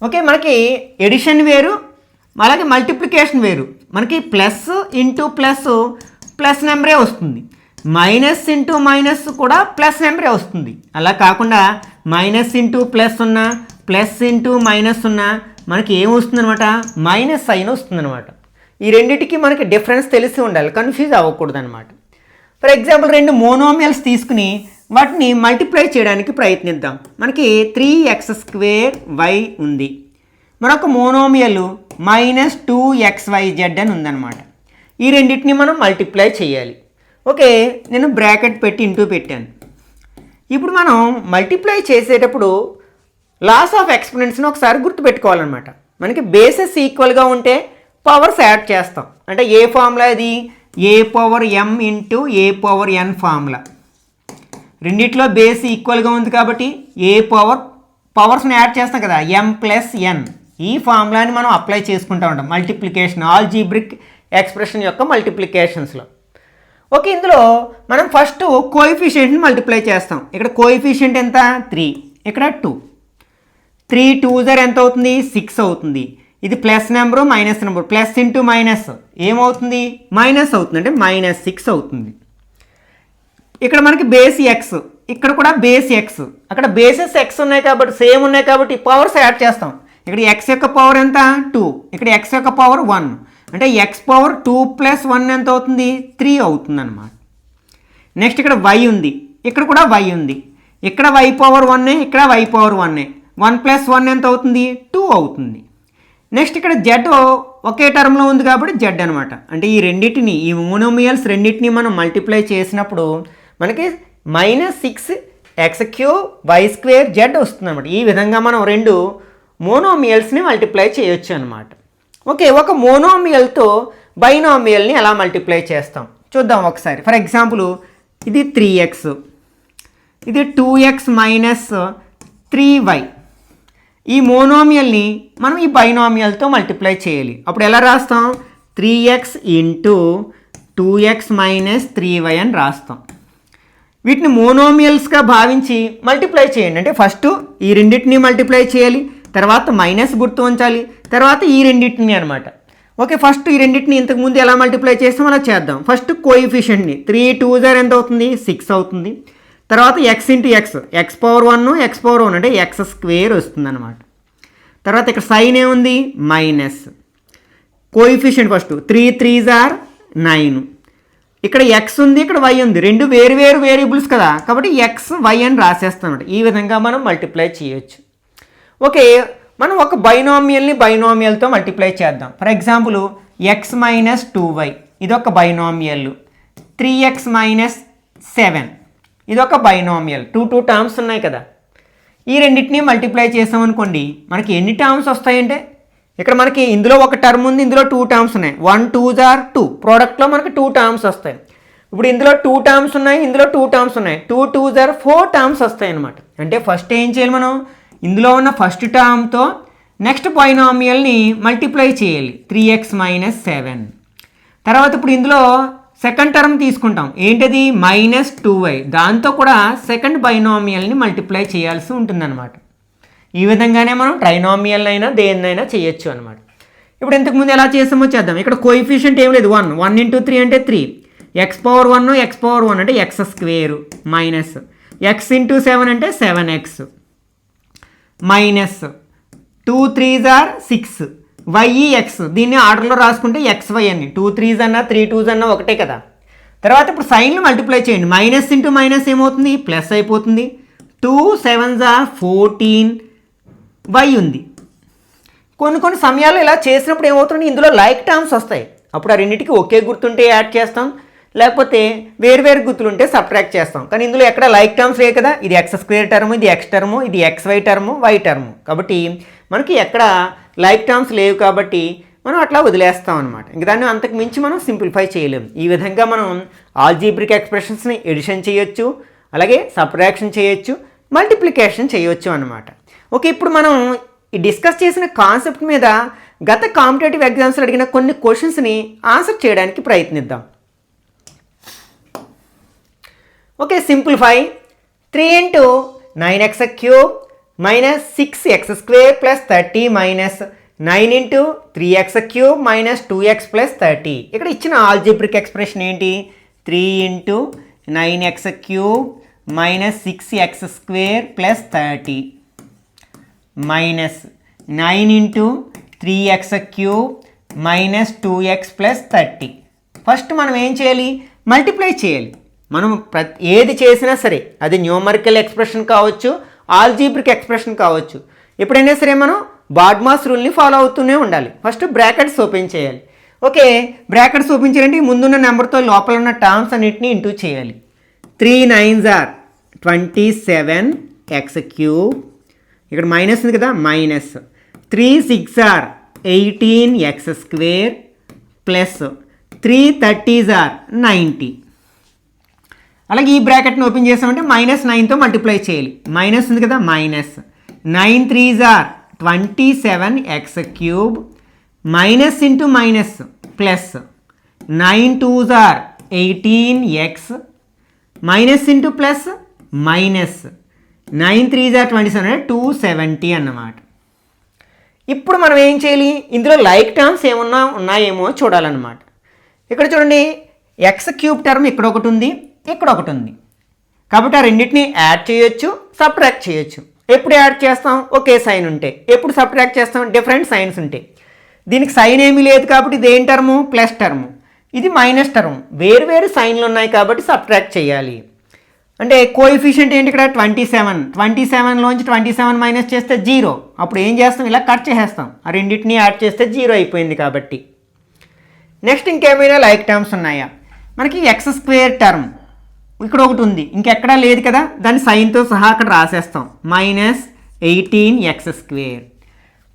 ఓకే, మనకి ఎడిషన్ వేరు, అలాగే మల్టిప్లికేషన్ వేరు. మనకి ప్లస్ ఇంటూ ప్లస్ ప్లస్ నెంబరే వస్తుంది, మైనస్ ఇంటూ మైనస్ కూడా ప్లస్ నెంబరే వస్తుంది. అలా కాకుండా మైనస్ ఇంటూ ప్లస్ ఉన్న, ప్లస్ ఇంటూ మైనస్ ఉన్న మనకి ఏం వస్తుంది అనమాట, మైనస్ సైన్ వస్తుంది అనమాట. ఈ రెండింటికి మనకి డిఫరెన్స్ తెలిసి ఉండాలి, కన్ఫ్యూజ్ అవ్వకూడదు అనమాట. ఫర్ ఎగ్జాంపుల్ 2 మోనోమియల్స్ తీసుకుని వాటిని మల్టిప్లై చేయడానికి ప్రయత్నిద్దాం. మనకి 3x స్క్వేర్ y ఉంది, మరొక మోనోమియల్ మైనస్ 2xyz అని ఉందన్నమాట. ఈ రెండింటిని మనం మల్టిప్లై చేయాలి. ఓకే, నేను బ్రాకెట్ పెట్టి ఇంటూ పెట్టాను. ఇప్పుడు మనం మల్టిప్లై చేసేటప్పుడు లాస్ ఆఫ్ ఎక్స్పోనెంట్స్ని ఒకసారి గుర్తుపెట్టుకోవాలన్నమాట. మనకి బేసెస్ ఈక్వల్గా ఉంటే పవర్స్ యాడ్ చేస్తాం, అంటే ఏ ఫార్ములా ఇది, ఏ పవర్ m ఇంటూ ఏ పవర్ n ఫార్ములా. రెండిట్లో బేస్ ఈక్వల్గా ఉంది కాబట్టి ఏ పవర్స్ని యాడ్ చేస్తాం కదా, m ప్లస్ n. ఈ ఫార్ములాని మనం అప్లై చేసుకుంటూ ఉంటాం మల్టిప్లికేషన్, ఆల్జీబ్రిక్ ఎక్స్ప్రెషన్ యొక్క మల్టిప్లికేషన్స్లో. ఓకే, ఇందులో మనం ఫస్ట్ కోఎఫిషియంట్ని మల్టిప్లై చేస్తాం. ఇక్కడ కోఎఫిషియంట్ ఎంత, 3, ఇక్కడ 2. 3 2 ఎంత అవుతుంది, 6 అవుతుంది. ఇది plus number minus number, plus into minus ఏమవుతుంది, మైనస్ అవుతుంది, అంటే మైనస్ 6 అవుతుంది. ఇక్కడ మనకి బేస్ ఎక్స్, ఇక్కడ కూడా బేస్ ఎక్స్, అక్కడ బేసెస్ ఎక్స్ ఉన్నాయి కాబట్టి సేమ్ ఉన్నాయి కాబట్టి పవర్స్ యాడ్ చేస్తాం. ఇక్కడ ఎక్స్ యొక్క పవర్ ఎంత, 2, ఇక్కడ ఎక్స్ యొక్క పవర్ 1, అంటే ఎక్స్ పవర్ 2 ప్లస్ 1 ఎంత అవుతుంది, 3 అవుతుంది అన్నమాట. నెక్స్ట్ ఇక్కడ వై ఉంది, ఇక్కడ కూడా వై ఉంది, ఇక్కడ వై పవర్ 1, ఇక్కడ వై పవర్ 1. 1 ప్లస్ 1 ఎంత అవుతుంది, 2 అవుతుంది. నెక్స్ట్ ఇక్కడ జెడ్ ఒకే టర్మ్లో ఉంది కాబట్టి జెడ్ అనమాట. అంటే ఈ రెండింటిని, ఈ మోనోమియల్స్ రెండింటిని మనం మల్టిప్లై చేసినప్పుడు మనకి -6x³ y² z వస్తుంది అనమాట. ఈ విధంగా మనం 2 మోనోమియల్స్ని మల్టిప్లై చేయొచ్చు అనమాట. ఓకే, ఒక మోనోమియల్తో బైనామియల్ని ఎలా మల్టిప్లై చేస్తాం చూద్దాం ఒకసారి. ఫర్ ఎగ్జాంపుల్ ఇది 3x, ఇది 2x మైనస్ 3y. ఈ మోనోమియల్ని మనం ఈ బైనామియల్తో మల్టిప్లై చేయాలి. అప్పుడు ఎలా రాస్తాం, 3x into 2x minus 3y అని రాస్తాం. వీటిని మోనోమియల్స్గా భావించి మల్టిప్లై చేయండి. అంటే ఫస్ట్ ఈ రెండింటిని మల్టిప్లై చేయాలి, తర్వాత మైనస్ గుర్తు ఉంచాలి, తర్వాత ఈ రెండింటిని అనమాట. ఓకే, ఫస్ట్ ఈ రెండింటిని ఇంతకుముందు ఎలా మల్టిప్లై చేస్తాం అలా చేద్దాం. ఫస్ట్ కోఎఫిషియంట్ని 3 2 ఎంత అవుతుంది, 6 అవుతుంది. తర్వాత X into X, X power 1 X power 1 అంటే x² వస్తుంది అనమాట. తర్వాత ఇక్కడ సైన్ ఏముంది minus, coefficient first 3 3s are 9, ఇక్కడ ఎక్స్ ఉంది ఇక్కడ వై ఉంది, రెండు వేరు వేరు వేరియబుల్స్ కదా కాబట్టి ఎక్స్ వై అని రాసేస్తాం. ఈ విధంగా మనం మల్టిప్లై చేయొచ్చు. ఓకే, మనం ఒక బైనామియల్ని బైనామియల్తో మల్టిప్లై చేద్దాం. For example X minus 2y ఇదొక బైనామియల్, 3x మైనస్ 7 ఇదొక బైనామియల్, 2 టర్మ్స్ ఉన్నాయి కదా. ఈ రెండింటిని మల్టిప్లై చేసామనుకోండి మనకి ఎన్ని టర్మ్స్ వస్తాయంటే ఇక్కడ మనకి ఇందులో ఒక టర్మ్ ఉంది, ఇందులో 2 టర్మ్స్ ఉన్నాయి, 1 2s are 2, ప్రోడక్ట్లో మనకి 2 టర్మ్స్ వస్తాయి. ఇప్పుడు ఇందులో 2 టర్మ్స్ ఉన్నాయి, ఇందులో 2 టర్మ్స్ ఉన్నాయి, 2 2s are 4 టర్మ్స్ వస్తాయి అనమాట. అంటే ఫస్ట్ ఏం చేయాలి మనం ఇందులో ఉన్న ఫస్ట్ టర్మ్తో నెక్స్ట్ బైనామియల్ని మల్టిప్లై చేయాలి, 3x మైనస్ 7. తర్వాత ఇప్పుడు ఇందులో సెకండ్ టర్మ్ తీసుకుంటాం, ఏంటది మైనస్ 2y, దాంతో కూడా సెకండ్ బైనామియల్ని మల్టిప్లై చేయాల్సి ఉంటుందన్నమాట. ఈ విధంగానే మనం ట్రైనామియల్ అయినా దేన్నైనా చేయొచ్చు అనమాట. ఇప్పుడు ఇంతకుముందు ఎలా చేసామో చేద్దాం. ఇక్కడ కోఎఫిషియంట్ ఏం లేదు, 1 1 × 3 అంటే 3, x పవర్ 1 x పవర్ 1 అంటే x స్క్వేర్ మైనస్ x × 7 అంటే 7x minus 2 3s are 6 YEX, దీన్ని ఆర్డర్లో రాసుకుంటే XY అని, 2 3s అన్నా 3 2s అన్నా ఒకటే కదా. తర్వాత ఇప్పుడు సైన్లు మల్టిప్లై చేయండి, మైనస్ ఇంటూ మైనస్ ఏమవుతుంది ప్లస్ అయిపోతుంది, 2 7s are 14 y ఉంది. కొన్ని సమయాల్లో ఇలా చేసినప్పుడు ఏమవుతుంది ఇందులో లైక్ టర్మ్స్ వస్తాయి, అప్పుడు ఆ రెండింటికి ఒకే గుర్తుంటే యాడ్ చేస్తాం, లేకపోతే వేరు గుర్తులు ఉంటే సబ్ట్రాక్ట్ చేస్తాం. కానీ ఇందులో ఎక్కడ లైక్ టర్మ్స్ లేవు కదా, ఇది x స్క్వేర్ టర్మ్, ఇది x టర్ము, ఇది xy టర్ము, y టర్ము, కాబట్టి మనకి ఎక్కడ లైక్ టర్మ్స్ లేవు కాబట్టి మనం అట్లా వదిలేస్తాం అనమాట. ఇంక దాన్ని అంతకు మించి మనం సింప్లిఫై చేయలేము. ఈ విధంగా మనం ఆల్జీబ్రిక్ ఎక్స్ప్రెషన్స్ని ఎడిషన్ చేయొచ్చు, అలాగే సబ్ట్రాక్షన్ చేయొచ్చు, మల్టిప్లికేషన్ చేయొచ్చు అనమాట. ఓకే, ఇప్పుడు మనం ఈ డిస్కస్ చేసిన కాన్సెప్ట్ మీద గత కాంపిటేటివ్ ఎగ్జామ్స్లో అడిగిన కొన్ని క్వశ్చన్స్ని ఆన్సర్ చేయడానికి ప్రయత్నిద్దాం. Okay, simplify 3 × 9x³ minus 6x square plus 30 minus 9 × 3x³ minus 2x plus 30. ఇక్కడ ఇచ్చిన ఆల్జీబ్రిక్ ఎక్స్ప్రెషన్ ఏంటి, 3 × 9x³ minus 6x square plus 30 minus 9 × 3x³ minus 2x plus 30. First మనం ఏం చేయాలి, మల్టిప్లై చేయాలి. మనం ఏది చేసినా సరే అది న్యూమరికల్ ఎక్స్ప్రెషన్ కావచ్చు, ఆల్జీబ్రిక్ ఎక్స్ప్రెషన్ కావచ్చు, ఎప్పుడైనా సరే మనం బాడ్మాస్ రూల్ని ఫాలో అవుతూనే ఉండాలి. ఫస్ట్ బ్రాకెట్స్ ఓపెన్ చేయాలి. ఓకే, బ్రాకెట్స్ ఓపెన్ చేయాలంటే ముందున్న నెంబర్తో లోపల ఉన్న టర్మ్స్ అన్నిటిని ఇంటూ చేయాలి. 3 9s are 27x³, ఇక్కడ మైనస్ ఉంది కదా minus 3 6s are 18x² plus 3 30s are 90. అలాగే ఈ బ్రాకెట్ని ఓపెన్ చేసామంటే మైనస్ 9తో మల్టిప్లై చేయాలి, మైనస్ ఉంది కదా minus 9 3s are 27x³ minus into minus plus 9 2s are 18x minus into plus minus 9 3s are 27 అంటే 270 అన్నమాట. ఇప్పుడు మనం ఏం చేయాలి, ఇందులో లైక్ టర్మ్స్ ఏమన్నా ఉన్నాయేమో చూడాలన్నమాట. ఇక్కడ చూడండి x³ టర్మ్ ఇక్కడ ఒకటి ఉంది, ఇక్కడ ఒకటి ఉంది, కాబట్టి ఆ రెండింటిని యాడ్ చేయొచ్చు, సబ్ట్రాక్ట్ చేయొచ్చు. ఎప్పుడు యాడ్ చేస్తాం ఒకే సైన్ ఉంటే, ఎప్పుడు సబ్ట్రాక్ట్ చేస్తాం డిఫరెంట్ సైన్స్ ఉంటాయి. దీనికి సైన్ ఏమీ లేదు కాబట్టి ఇది ఏం టర్ము ప్లస్ టర్ము, ఇది మైనస్ టర్మ్, వేరు సైన్లు ఉన్నాయి కాబట్టి సబ్ట్రాక్ట్ చేయాలి. అంటే కోఎఫిషియంట్ ఏంటి ఇక్కడ 27, 27లోంచి 27 మైనస్ చేస్తే 0, అప్పుడు ఏం చేస్తాం ఇలా కట్ చేసేస్తాం, ఆ రెండింటిని యాడ్ చేస్తే 0 అయిపోయింది కాబట్టి. నెక్స్ట్ ఇంకేమైనా లైక్ టర్మ్స్ ఉన్నాయా, మనకి x² టర్మ్ ఇక్కడ ఒకటి ఉంది, ఇంకెక్కడా లేదు కదా, దాని సైన్తో సహా అక్కడ రాసేస్తాం, మైనస్ 18x².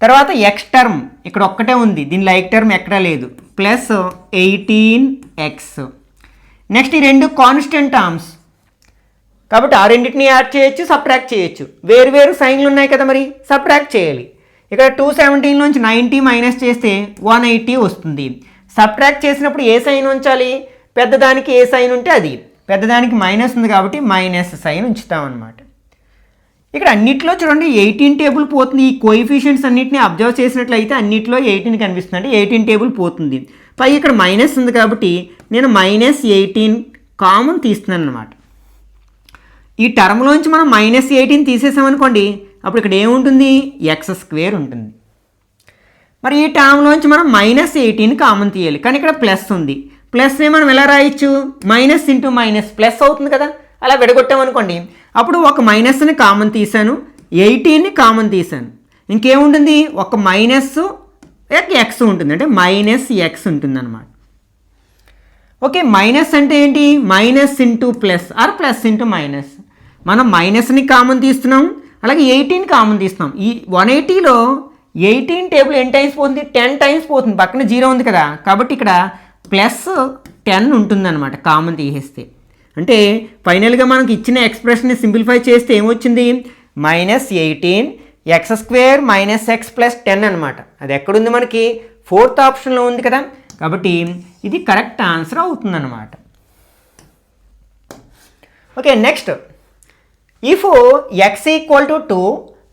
తర్వాత x టర్మ్ ఇక్కడ ఒక్కటే ఉంది, దీని లైక్ టర్మ్ ఎక్కడా లేదు, ప్లస్ 18x. నెక్స్ట్ ఈ రెండు కాన్స్టెంట్ టర్మ్స్ కాబట్టి ఆ రెండింటిని యాడ్ చేయొచ్చు, సబ్ట్రాక్ట్ చేయొచ్చు, వేరు సైన్లు ఉన్నాయి కదా మరి సబ్ట్రాక్ట్ చేయాలి. ఇక్కడ 217 నుంచి 90 మైనస్ చేస్తే 180 వస్తుంది. సబ్ట్రాక్ట్ చేసినప్పుడు ఏ సైన్ ఉంచాలి, పెద్దదానికి ఏ సైన్ ఉంటే అది, పెద్దదానికి మైనస్ ఉంది కాబట్టి మైనస్ సైన్ ఉంచుతామన్నమాట. ఇక్కడ అన్నిట్లో చూడండి 18 టేబుల్ పోతుంది, ఈ కోఎఫిషియంట్స్ అన్నిటిని అబ్జర్వ్ చేసినట్లయితే అన్నిట్లో 18 కనిపిస్తుంది, అంటే 18 టేబుల్ పోతుంది. పై ఇక్కడ మైనస్ ఉంది కాబట్టి నేను మైనస్ 18 కామన్ తీస్తున్నాను అనమాట. ఈ టర్మ్లోంచి మనం మైనస్ 18 తీసేసామనుకోండి, అప్పుడు ఇక్కడ ఏముంటుంది x² ఉంటుంది. మరి ఈ టర్మ్లోంచి మనం -18 కామన్ తీయాలి, కానీ ఇక్కడ ప్లస్ ఉంది. ప్లస్ని మనం ఎలా రాయొచ్చు, మైనస్ ఇంటూ మైనస్ ప్లస్ అవుతుంది కదా, అలా విడగొట్టామనుకోండి. అప్పుడు ఒక మైనస్ని కామన్ తీసాను, 18ని కామన్ తీసాను, ఇంకేముంటుంది, ఒక మైనస్ ఎక్స్ ఉంటుంది, అంటే మైనస్ ఎక్స్ ఉంటుంది అనమాట. ఓకే, మైనస్ అంటే ఏంటి, minus into plus or plus into minus. మనం మైనస్ని కామన్ తీస్తున్నాం, అలాగే 18 కామన్ తీస్తున్నాం. ఈ 180లో 18 టేబుల్ ఎన్ని టైమ్స్ పోతుంది, 10 టైమ్స్ పోతుంది, పక్కన 0 ఉంది కదా, కాబట్టి ఇక్కడ ప్లస్ 10 ఉంటుందన్నమాట కామన్ తీసేస్తే. అంటే ఫైనల్గా మనకి ఇచ్చిన ఎక్స్ప్రెషన్ని సింప్లిఫై చేస్తే ఏమొచ్చింది, -18 x² - x + 10 అనమాట. అది ఎక్కడుంది, మనకి 4th ఆప్షన్లో ఉంది కదా, కాబట్టి ఇది కరెక్ట్ ఆన్సర్ అవుతుందన్నమాట. Okay, next, if x = 2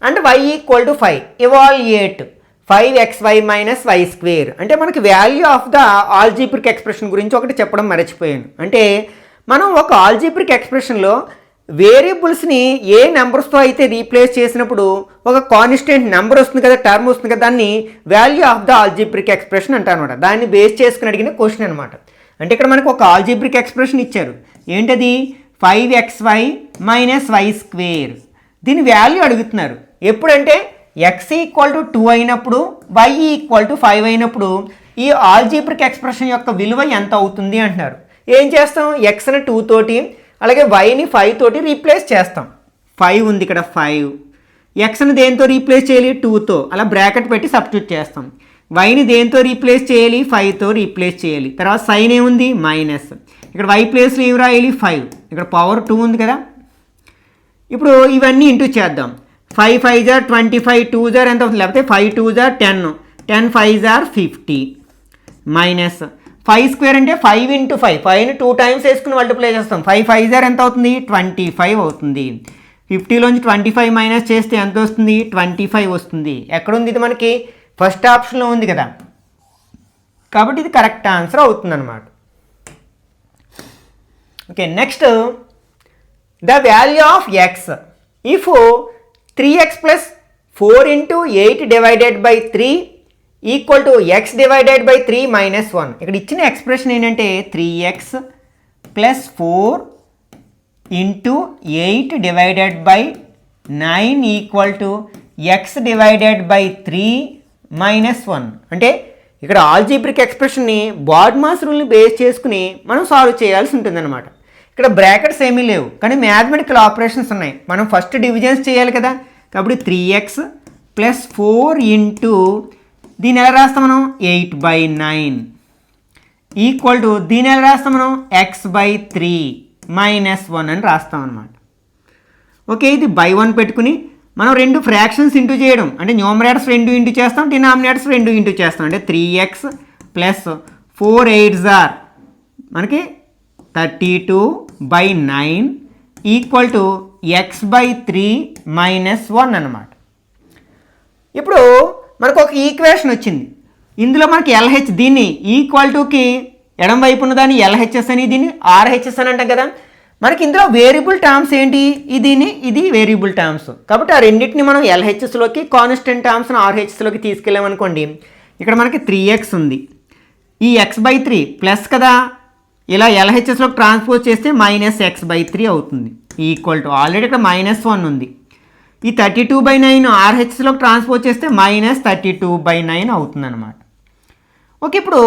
and y = 5 evaluate 5xy - y². అంటే మనకి value of the algebraic expression గురించి ఒకటి చెప్పడం మర్చిపోయాను. అంటే మనం ఒక ఆల్జీబ్రిక్ ఎక్స్ప్రెషన్లో వేరియబుల్స్ని ఏ నెంబర్స్తో అయితే రీప్లేస్ చేసినప్పుడు ఒక కాన్స్టెంట్ నెంబర్ వస్తుంది కదా, టర్మ్ వస్తుంది కదా, దాన్ని value of the algebraic expression అంటారనమాట. దాన్ని బేస్ చేసుకుని అడిగిన క్వశ్చన్ అనమాట. అంటే ఇక్కడ మనకు ఒక ఆల్జీబ్రిక్ ఎక్స్ప్రెషన్ ఇచ్చారు, ఏంటది, 5xy - y². దీని వాల్యూ అడుగుతున్నారు. ఎప్పుడంటే x = 2 అయినప్పుడు, y = 5 అయినప్పుడు ఈ ఆల్జీబ్రిక్ ఎక్స్ప్రెషన్ యొక్క విలువ ఎంత అవుతుంది అంటున్నారు. ఏం చేస్తాం, xని 2 తోటి అలాగే yని 5 తోటి రీప్లేస్ చేస్తాం. 5 ఉంది ఇక్కడ, 5. xని దేంతో రీప్లేస్ చేయాలి, 2తో, అలా బ్రాకెట్ పెట్టి సబ్స్టిట్యూట్ చేస్తాం. yని దేంతో రీప్లేస్ చేయాలి, 5తో రీప్లేస్ చేయాలి. తర్వాత సైన్ ఏముంది, మైనస్. ఇక్కడ y ప్లేస్లో ఏమి రాయాలి, 5. ఇక్కడ పవర్ 2 ఉంది కదా. ఇప్పుడు ఇవన్నీ ఇంటూ చేద్దాం. 5 × 5 = 25, 2 * ఎంత అవుతుంది, లేకపోతే 5 × 2 = 10, 10 × 5 = 50, మైనస్ 5² అంటే 5 × 5, 5ని 2 టైమ్స్ వేసుకుని మల్టిప్లై చేస్తాం. 5 × 5 = ఎంత అవుతుంది, 25 అవుతుంది. 50లోంచి 25 మైనస్ చేస్తే ఎంత వస్తుంది, 25 వస్తుంది. ఎక్కడుంది, ఇది మనకి ఫస్ట్ ఆప్షన్లో ఉంది కదా, కాబట్టి ఇది కరెక్ట్ ఆన్సర్ అవుతుంది అనమాట. Okay, next, the value of x if 3x + 4 × 8 / 3 = x / 3 - 1. ఇక్కడ ఇచ్చిన ఎక్స్ప్రెషన్ ఏంటంటే 3x + 4 × 8 / 9 = x / 3 - 1. అంటే ఇక్కడ ఆల్జీబ్రిక్ ఎక్స్ప్రెషన్ని బాడ్మాస్ రూల్ని బేస్ చేసుకుని మనం సాల్వ్ చేయాల్సి ఉంటుందన్నమాట. ఇక్కడ బ్రాకెట్స్ ఏమీ లేవు, కానీ మ్యాథమెటికల్ ఆపరేషన్స్ ఉన్నాయి. మనం ఫస్ట్ డివిజన్స్ చేయాలి కదా, కాబట్టి 3x + 4 × దీన్ని ఎలా రాస్తాం మనం, 8/9 దీన్ని ఎలా రాస్తాం మనం, x/3 - 1 అని రాస్తాం అనమాట. ఓకే, ఇది బై 1 పెట్టుకుని మనం 2 ఫ్రాక్షన్స్ ఇంటూ చేయడం, అంటే న్యూమరేటర్స్ 2 ఇంటూ చేస్తాం, డినామినేటర్స్ 2 ఇంటూ చేస్తాం. అంటే 3x + 4 8s are మనకి 32/9 = x/3 - 1 అనమాట. ఇప్పుడు మనకు ఒక ఈక్వేషన్ వచ్చింది. ఇందులో మనకి LH, దీన్ని ఈక్వల్కి ఎడం వైపు ఉన్న దాన్ని LHS అని, దీన్ని RHS అని అంటాం కదా. మనకి ఇందులో వేరియబుల్ టర్మ్స్ ఏంటి, ఇది వేరియబుల్ టర్మ్స్, కాబట్టి ఆ రెండింటిని మనం LHSలోకి, కాన్స్టెంట్ టర్మ్స్ని RHSలోకి తీసుకెళ్ళామనుకోండి. ఇక్కడ మనకి 3x ఉంది, ఈ x/3 ప్లస్ కదా, ఇలా LHSలోకి ట్రాన్స్పోజ్ చేస్తే -x/3 అవుతుంది. ఆల్రెడీ ఇక్కడ -1 ఉంది. ఈ 32/9 RHSలోకి ట్రాన్స్పోజ్ చేస్తే -32/9 అవుతుంది అనమాట. ఓకే, ఇప్పుడు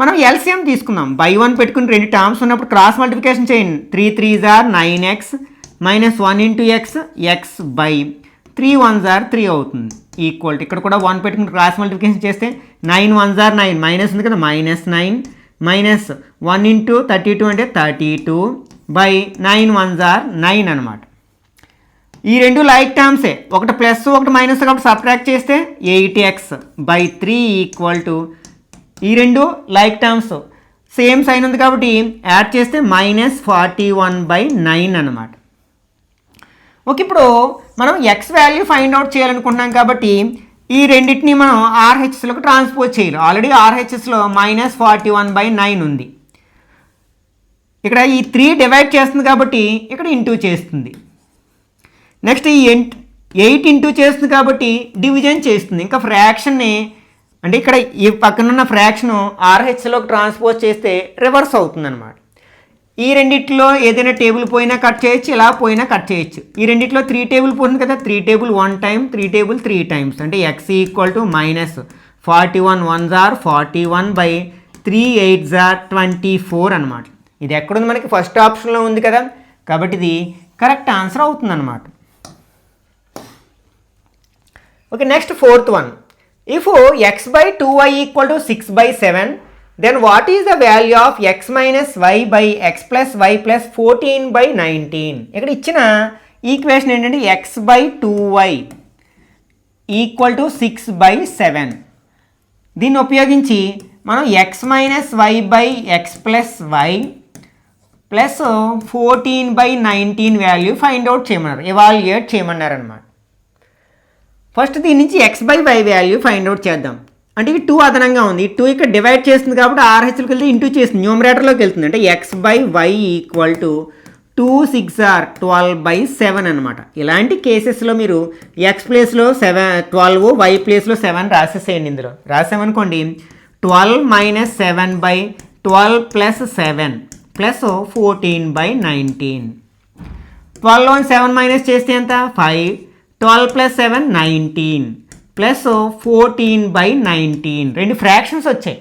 మనం LCM తీసుకుందాం. బై 1 పెట్టుకుని 2 టర్మ్స్ ఉన్నప్పుడు క్రాస్ మల్టిప్లికేషన్ చేయండి. 3 3s are 9x - 1 × x, x/3 1s are 3 అవుతుంది. ఇక్కడ కూడా 1 పెట్టుకుని క్రాస్ మల్టిప్లికేషన్ చేస్తే 9 1s are 9, మైనస్ ఉంది కదా, -9 మైనస్ 1 × 32 అంటే 32/9 1s are 9 అనమాట. ఈ రెండు లైక్ టర్మ్సే, ఒకటి ప్లస్ ఒకటి మైనస్, కాబట్టి సబ్ట్రాక్ట్ చేస్తే 8x/3 ఈ రెండు లైక్ టర్మ్స్, సేమ్ సైన్ ఉంది కాబట్టి యాడ్ చేస్తే -41/9 అనమాట. ఓకే, ఇప్పుడు మనం x వాల్యూ ఫైండ్ అవుట్ చేయాలనుకుంటున్నాం కాబట్టి ఈ రెండింటిని మనం RHSలోకి ట్రాన్స్పోజ్ చేయాలి. ఆల్రెడీ RHSలో -41/9 ఉంది. ఇక్కడ ఈ 3 డివైడ్ చేస్తుంది కాబట్టి ఇక్కడ ఇంటూ చేస్తుంది. నెక్స్ట్ ఈ 8 ఇంటూ చేస్తుంది కాబట్టి డివిజన్ చేస్తుంది. ఇంకా ఫ్రాక్షన్ని అంటే ఇక్కడ ఈ పక్కనున్న ఫ్రాక్షను ఆర్హెచ్లోకి ట్రాన్స్పోజ్ చేస్తే రివర్స్ అవుతుందన్నమాట. ఈ రెండిట్లో ఏదైనా టేబుల్ పోయినా కట్ చేయొచ్చు, ఇలా పోయినా కట్ చేయొచ్చు. ఈ రెండిట్లో 3 టేబుల్ పోతుంది కదా, 3 టేబుల్ 1 టైమ్, 3 టేబుల్ 3 టైమ్స్. అంటే X equal to -41 1s are 41/3 8s are 24 అనమాట. ఇది ఎక్కడుంది మనకి ఫస్ట్ ఆప్షన్లో ఉంది కదా, కాబట్టి ఇది కరెక్ట్ ఆన్సర్ అవుతుందన్నమాట. Okay, next 4th one. If x/2y equal to 6/7, then what is the value of x minus y by x plus y plus 14/19? ఇక్కడ ఇచ్చిన ఈక్వేషన్ ఏంటంటే x/2y ఈక్వల్ టు 6/7. దీన్ని ఉపయోగించి మనం x minus y by x plus y plus 14/19 value find out చేయమన్నారు, evaluate చేయమన్నారు అనమాట. First దీని నుంచి x/y వాల్యూ ఫైండ్ అవుట్ చేద్దాం. అంటే ఈ 2 అదనంగా ఉంది, ఈ 2 ఇక్కడ డివైడ్ చేస్తుంది కాబట్టి ఆర్హెచ్లోకి వెళ్తే ఇంటూ చేస్తుంది, న్యూమరేటర్లోకి వెళ్తుంది. అంటే x/y ఈక్వల్ టు 2 6 are 12/7 అనమాట. ఇలాంటి కేసెస్లో మీరు x ప్లేస్లో 12, y ప్లేస్లో 7 రాసేసేయండి. ఇందులో రాసామనుకోండి 12 మైనస్ 7/12 ప్లస్ 7 ప్లస్ 14/19. 12 అని 7 మైనస్ చేస్తే ఎంత 5, 12 ప్లస్ 7 19 ప్లస్ 14/19. 2 ఫ్రాక్షన్స్ వచ్చాయి,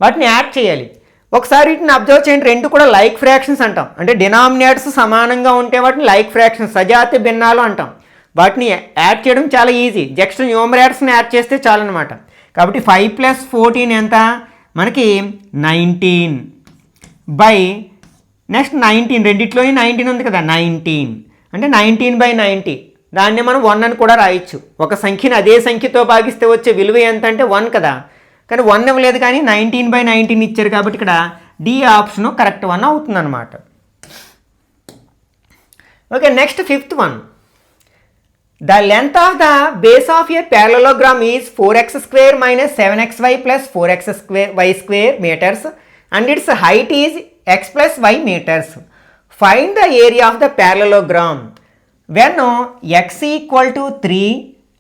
వాటిని యాడ్ చేయాలి. ఒకసారి వీటిని అబ్జర్వ్ చేయండి, 2 కూడా లైక్ ఫ్రాక్షన్స్ అంటాం. అంటే డినామినేటర్స్ సమానంగా ఉంటే వాటిని లైక్ ఫ్రాక్షన్స్, సజాతి భిన్నాలు అంటాం. వాటిని యాడ్ చేయడం చాలా ఈజీ, జస్ట్ న్యూమరేటర్స్ని యాడ్ చేస్తే చాలన్నమాట. కాబట్టి 5 ప్లస్ 14 ఎంత మనకి 19 బై నెక్స్ట్ 19, రెండిట్లో 19 ఉంది కదా 19, అంటే 19/90. దాన్ని మనం 1 అని కూడా రాయొచ్చు. ఒక సంఖ్యను అదే సంఖ్యతో భాగిస్తే వచ్చే విలువ ఎంత అంటే 1 కదా, కానీ 1 ఇవ్వలేదు, కానీ 19/19 ఇచ్చారు కాబట్టి ఇక్కడ డి ఆప్షన్ కరెక్ట్ 1 అవుతుంది అనమాట. Okay, next 5th one. The length of the base of a parallelogram is 4x² minus 7xy plus 4xy² metres and its height is x plus y metres. Find the area of the parallelogram when x equal to 3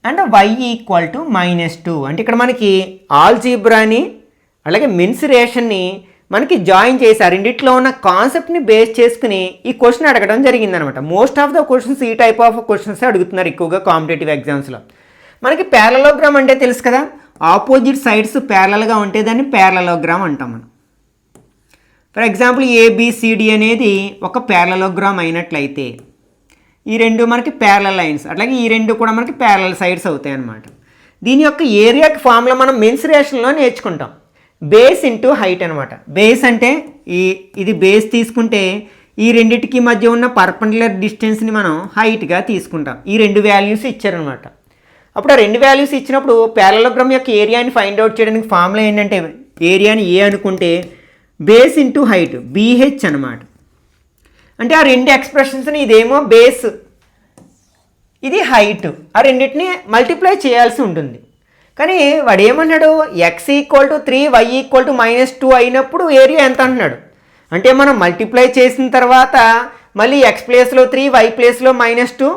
and y equal to -2. అంటే ఇక్కడ మనకి ఆల్జీబ్రాని అలాగే మెన్సురేషన్ని మనకి join చేశారు. రెండిట్లో ఉన్న కాన్సెప్ట్ని base చేసుకుని ఈ క్వశ్చన్ అడగడం జరిగిందనమాట. మోస్ట్ ఆఫ్ ద క్వశ్చన్స్ ఈ టైప్ ఆఫ్ క్వశ్చన్స్ అడుగుతున్నారు ఎక్కువగా కాంపిటేటివ్ ఎగ్జామ్స్లో. మనకి ప్యారలోగ్రామ్ అంటే తెలుసు కదా, ఆపోజిట్ సైడ్స్ ప్యారలల్గా ఉంటే దాన్ని ప్యారలోగ్రామ్ అంటాం మనం. ఫర్ ఎగ్జాంపుల్ ABCD అనేది ఒక ప్యారలోగ్రామ్ అయినట్లయితే ఈ 2 మనకి ప్యారలల్ లైన్స్, అట్లాగే ఈ 2 కూడా మనకి ప్యారలల్ సైడ్స్ అవుతాయి అన్నమాట. దీని యొక్క ఏరియాకి ఫార్ములా మనం మెన్సురేషన్లో నేర్చుకుంటాం, బేస్ ఇంటూ హైట్ అనమాట. బేస్ అంటే ఇది బేస్ తీసుకుంటే ఈ రెండిటికి మధ్య ఉన్న పర్పెండిక్యులర్ డిస్టెన్స్ని మనం హైట్గా తీసుకుంటాం. ఈ 2 వాల్యూస్ ఇచ్చారనమాట. అప్పుడు ఆ 2 వాల్యూస్ ఇచ్చినప్పుడు ప్యారలోగ్రామ్ యొక్క ఏరియాని ఫైండ్ అవుట్ చేయడానికి ఫార్ములా ఏంటంటే ఏరియాని ఏ అనుకుంటే బేస్ ఇంటూ హైట్ BH అనమాట. అంటే ఆ 2 ఎక్స్ప్రెషన్స్ని ఇదేమో బేస్, ఇది హైట్, ఆ రెండింటిని మల్టిప్లై చేయాల్సి ఉంటుంది. కానీ వాడు ఏమన్నాడు, x equal to 3 y equal to -2 అయినప్పుడు ఏరియా ఎంత అంటున్నాడు. అంటే మనం మల్టిప్లై చేసిన తర్వాత మళ్ళీ x ప్లేస్లో 3 y ప్లేస్లో -2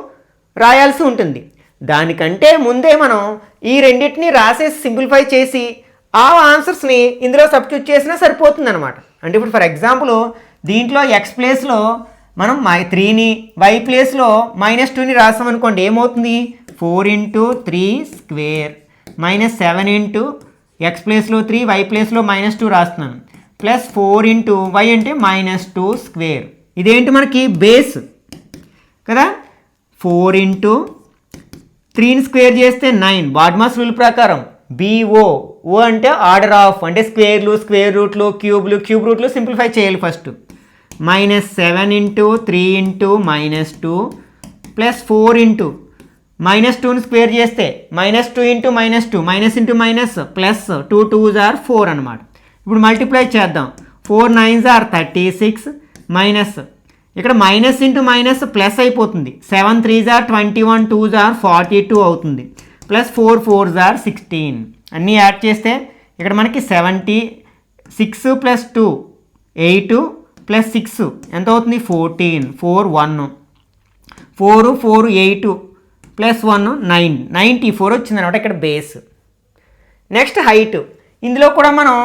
రాయాల్సి ఉంటుంది. దానికంటే ముందే మనం ఈ రెండింటిని రాసేసి సింప్లిఫై చేసి ఆ ఆన్సర్స్ని ఇందులో సబ్స్టిట్యూట్ చేసినా సరిపోతుంది అనమాట. అంటే ఇప్పుడు ఫర్ ఎగ్జాంపుల్ దీంట్లో x ప్లేస్లో మనం 3ని y ప్లేస్లో -2ని రాసామనుకోండి, ఏమవుతుంది 4 × 3² -7 × x ప్లేస్లో 3 y ప్లేస్లో -2 రాస్తున్నాను ప్లస్ 4 × y అంటే -2². ఇదేంటి మనకి బేస్ కదా. 4 × 3ని స్క్వేర్ చేస్తే 9, బాడ్మాస్ రూల్ ప్రకారం BO, O అంటే ఆర్డర్ ఆఫ్, అంటే స్క్వేర్లు, స్క్వేర్ రూట్లు, క్యూబ్ రూట్లు సింప్లిఫై చేయాలి ఫస్ట్. -7 × 3 × -2 ప్లస్ 4 × -2ని స్క్వేర్ చేస్తే -2 × -2 minus into minus plus 2 2s are 4 అనమాట. ఇప్పుడు మల్టిప్లై చేద్దాం. 4 9s are 36 మైనస్ ఇక్కడ మైనస్ ఇంటూ మైనస్ ప్లస్ అయిపోతుంది. 7 3s are 21 2s are 42 అవుతుంది. Plus 4 4s are 16. అన్నీ యాడ్ చేస్తే ఇక్కడ మనకి 76 ప్లస్ 2 8 ప్లస్ 6 ఎంత అవుతుంది 14 4 1 4 4 8 ప్లస్ 1 9 94 వచ్చింది అనమాట ఇక్కడ బేస్. నెక్స్ట్ హైట్, ఇందులో కూడా మనం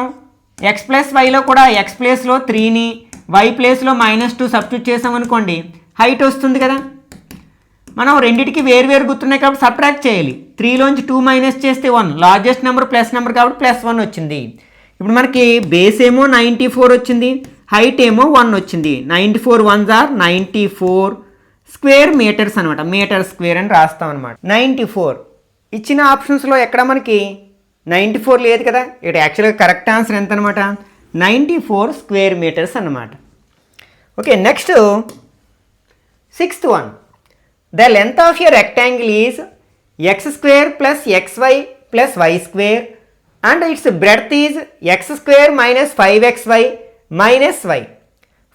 ఎక్స్ ప్లస్ వైలో కూడా ఎక్స్ ప్లేస్లో 3ని వై ప్లేస్లో -2 సబ్స్టిట్యూట్ చేసామనుకోండి హైట్ వస్తుంది కదా. మనం రెండింటికి వేరు గుర్తున్నాయి కాబట్టి సబ్ట్రాక్ట్ చేయాలి. 3లోంచి 2 మైనస్ చేస్తే 1, లార్జెస్ట్ నెంబర్ ప్లస్ నెంబర్ కాబట్టి +1 వచ్చింది. ఇప్పుడు మనకి బేస్ ఏమో 94 వచ్చింది, హైట్ ఏమో 1 వచ్చింది. 94 1s are 94 స్క్వేర్ మీటర్స్ అనమాట, మీటర్ స్క్వేర్ అని రాస్తాం అనమాట. 94 ఇచ్చిన ఆప్షన్స్లో ఎక్కడ మనకి 94 లేదు కదా. ఇక్కడ యాక్చువల్గా కరెక్ట్ ఆన్సర్ ఎంత అనమాట, 94 స్క్వేర్ మీటర్స్ అన్నమాట. Okay, next 6th one. The length of a rectangle is x² + xy + y² and its breadth is x² - 5xy - y.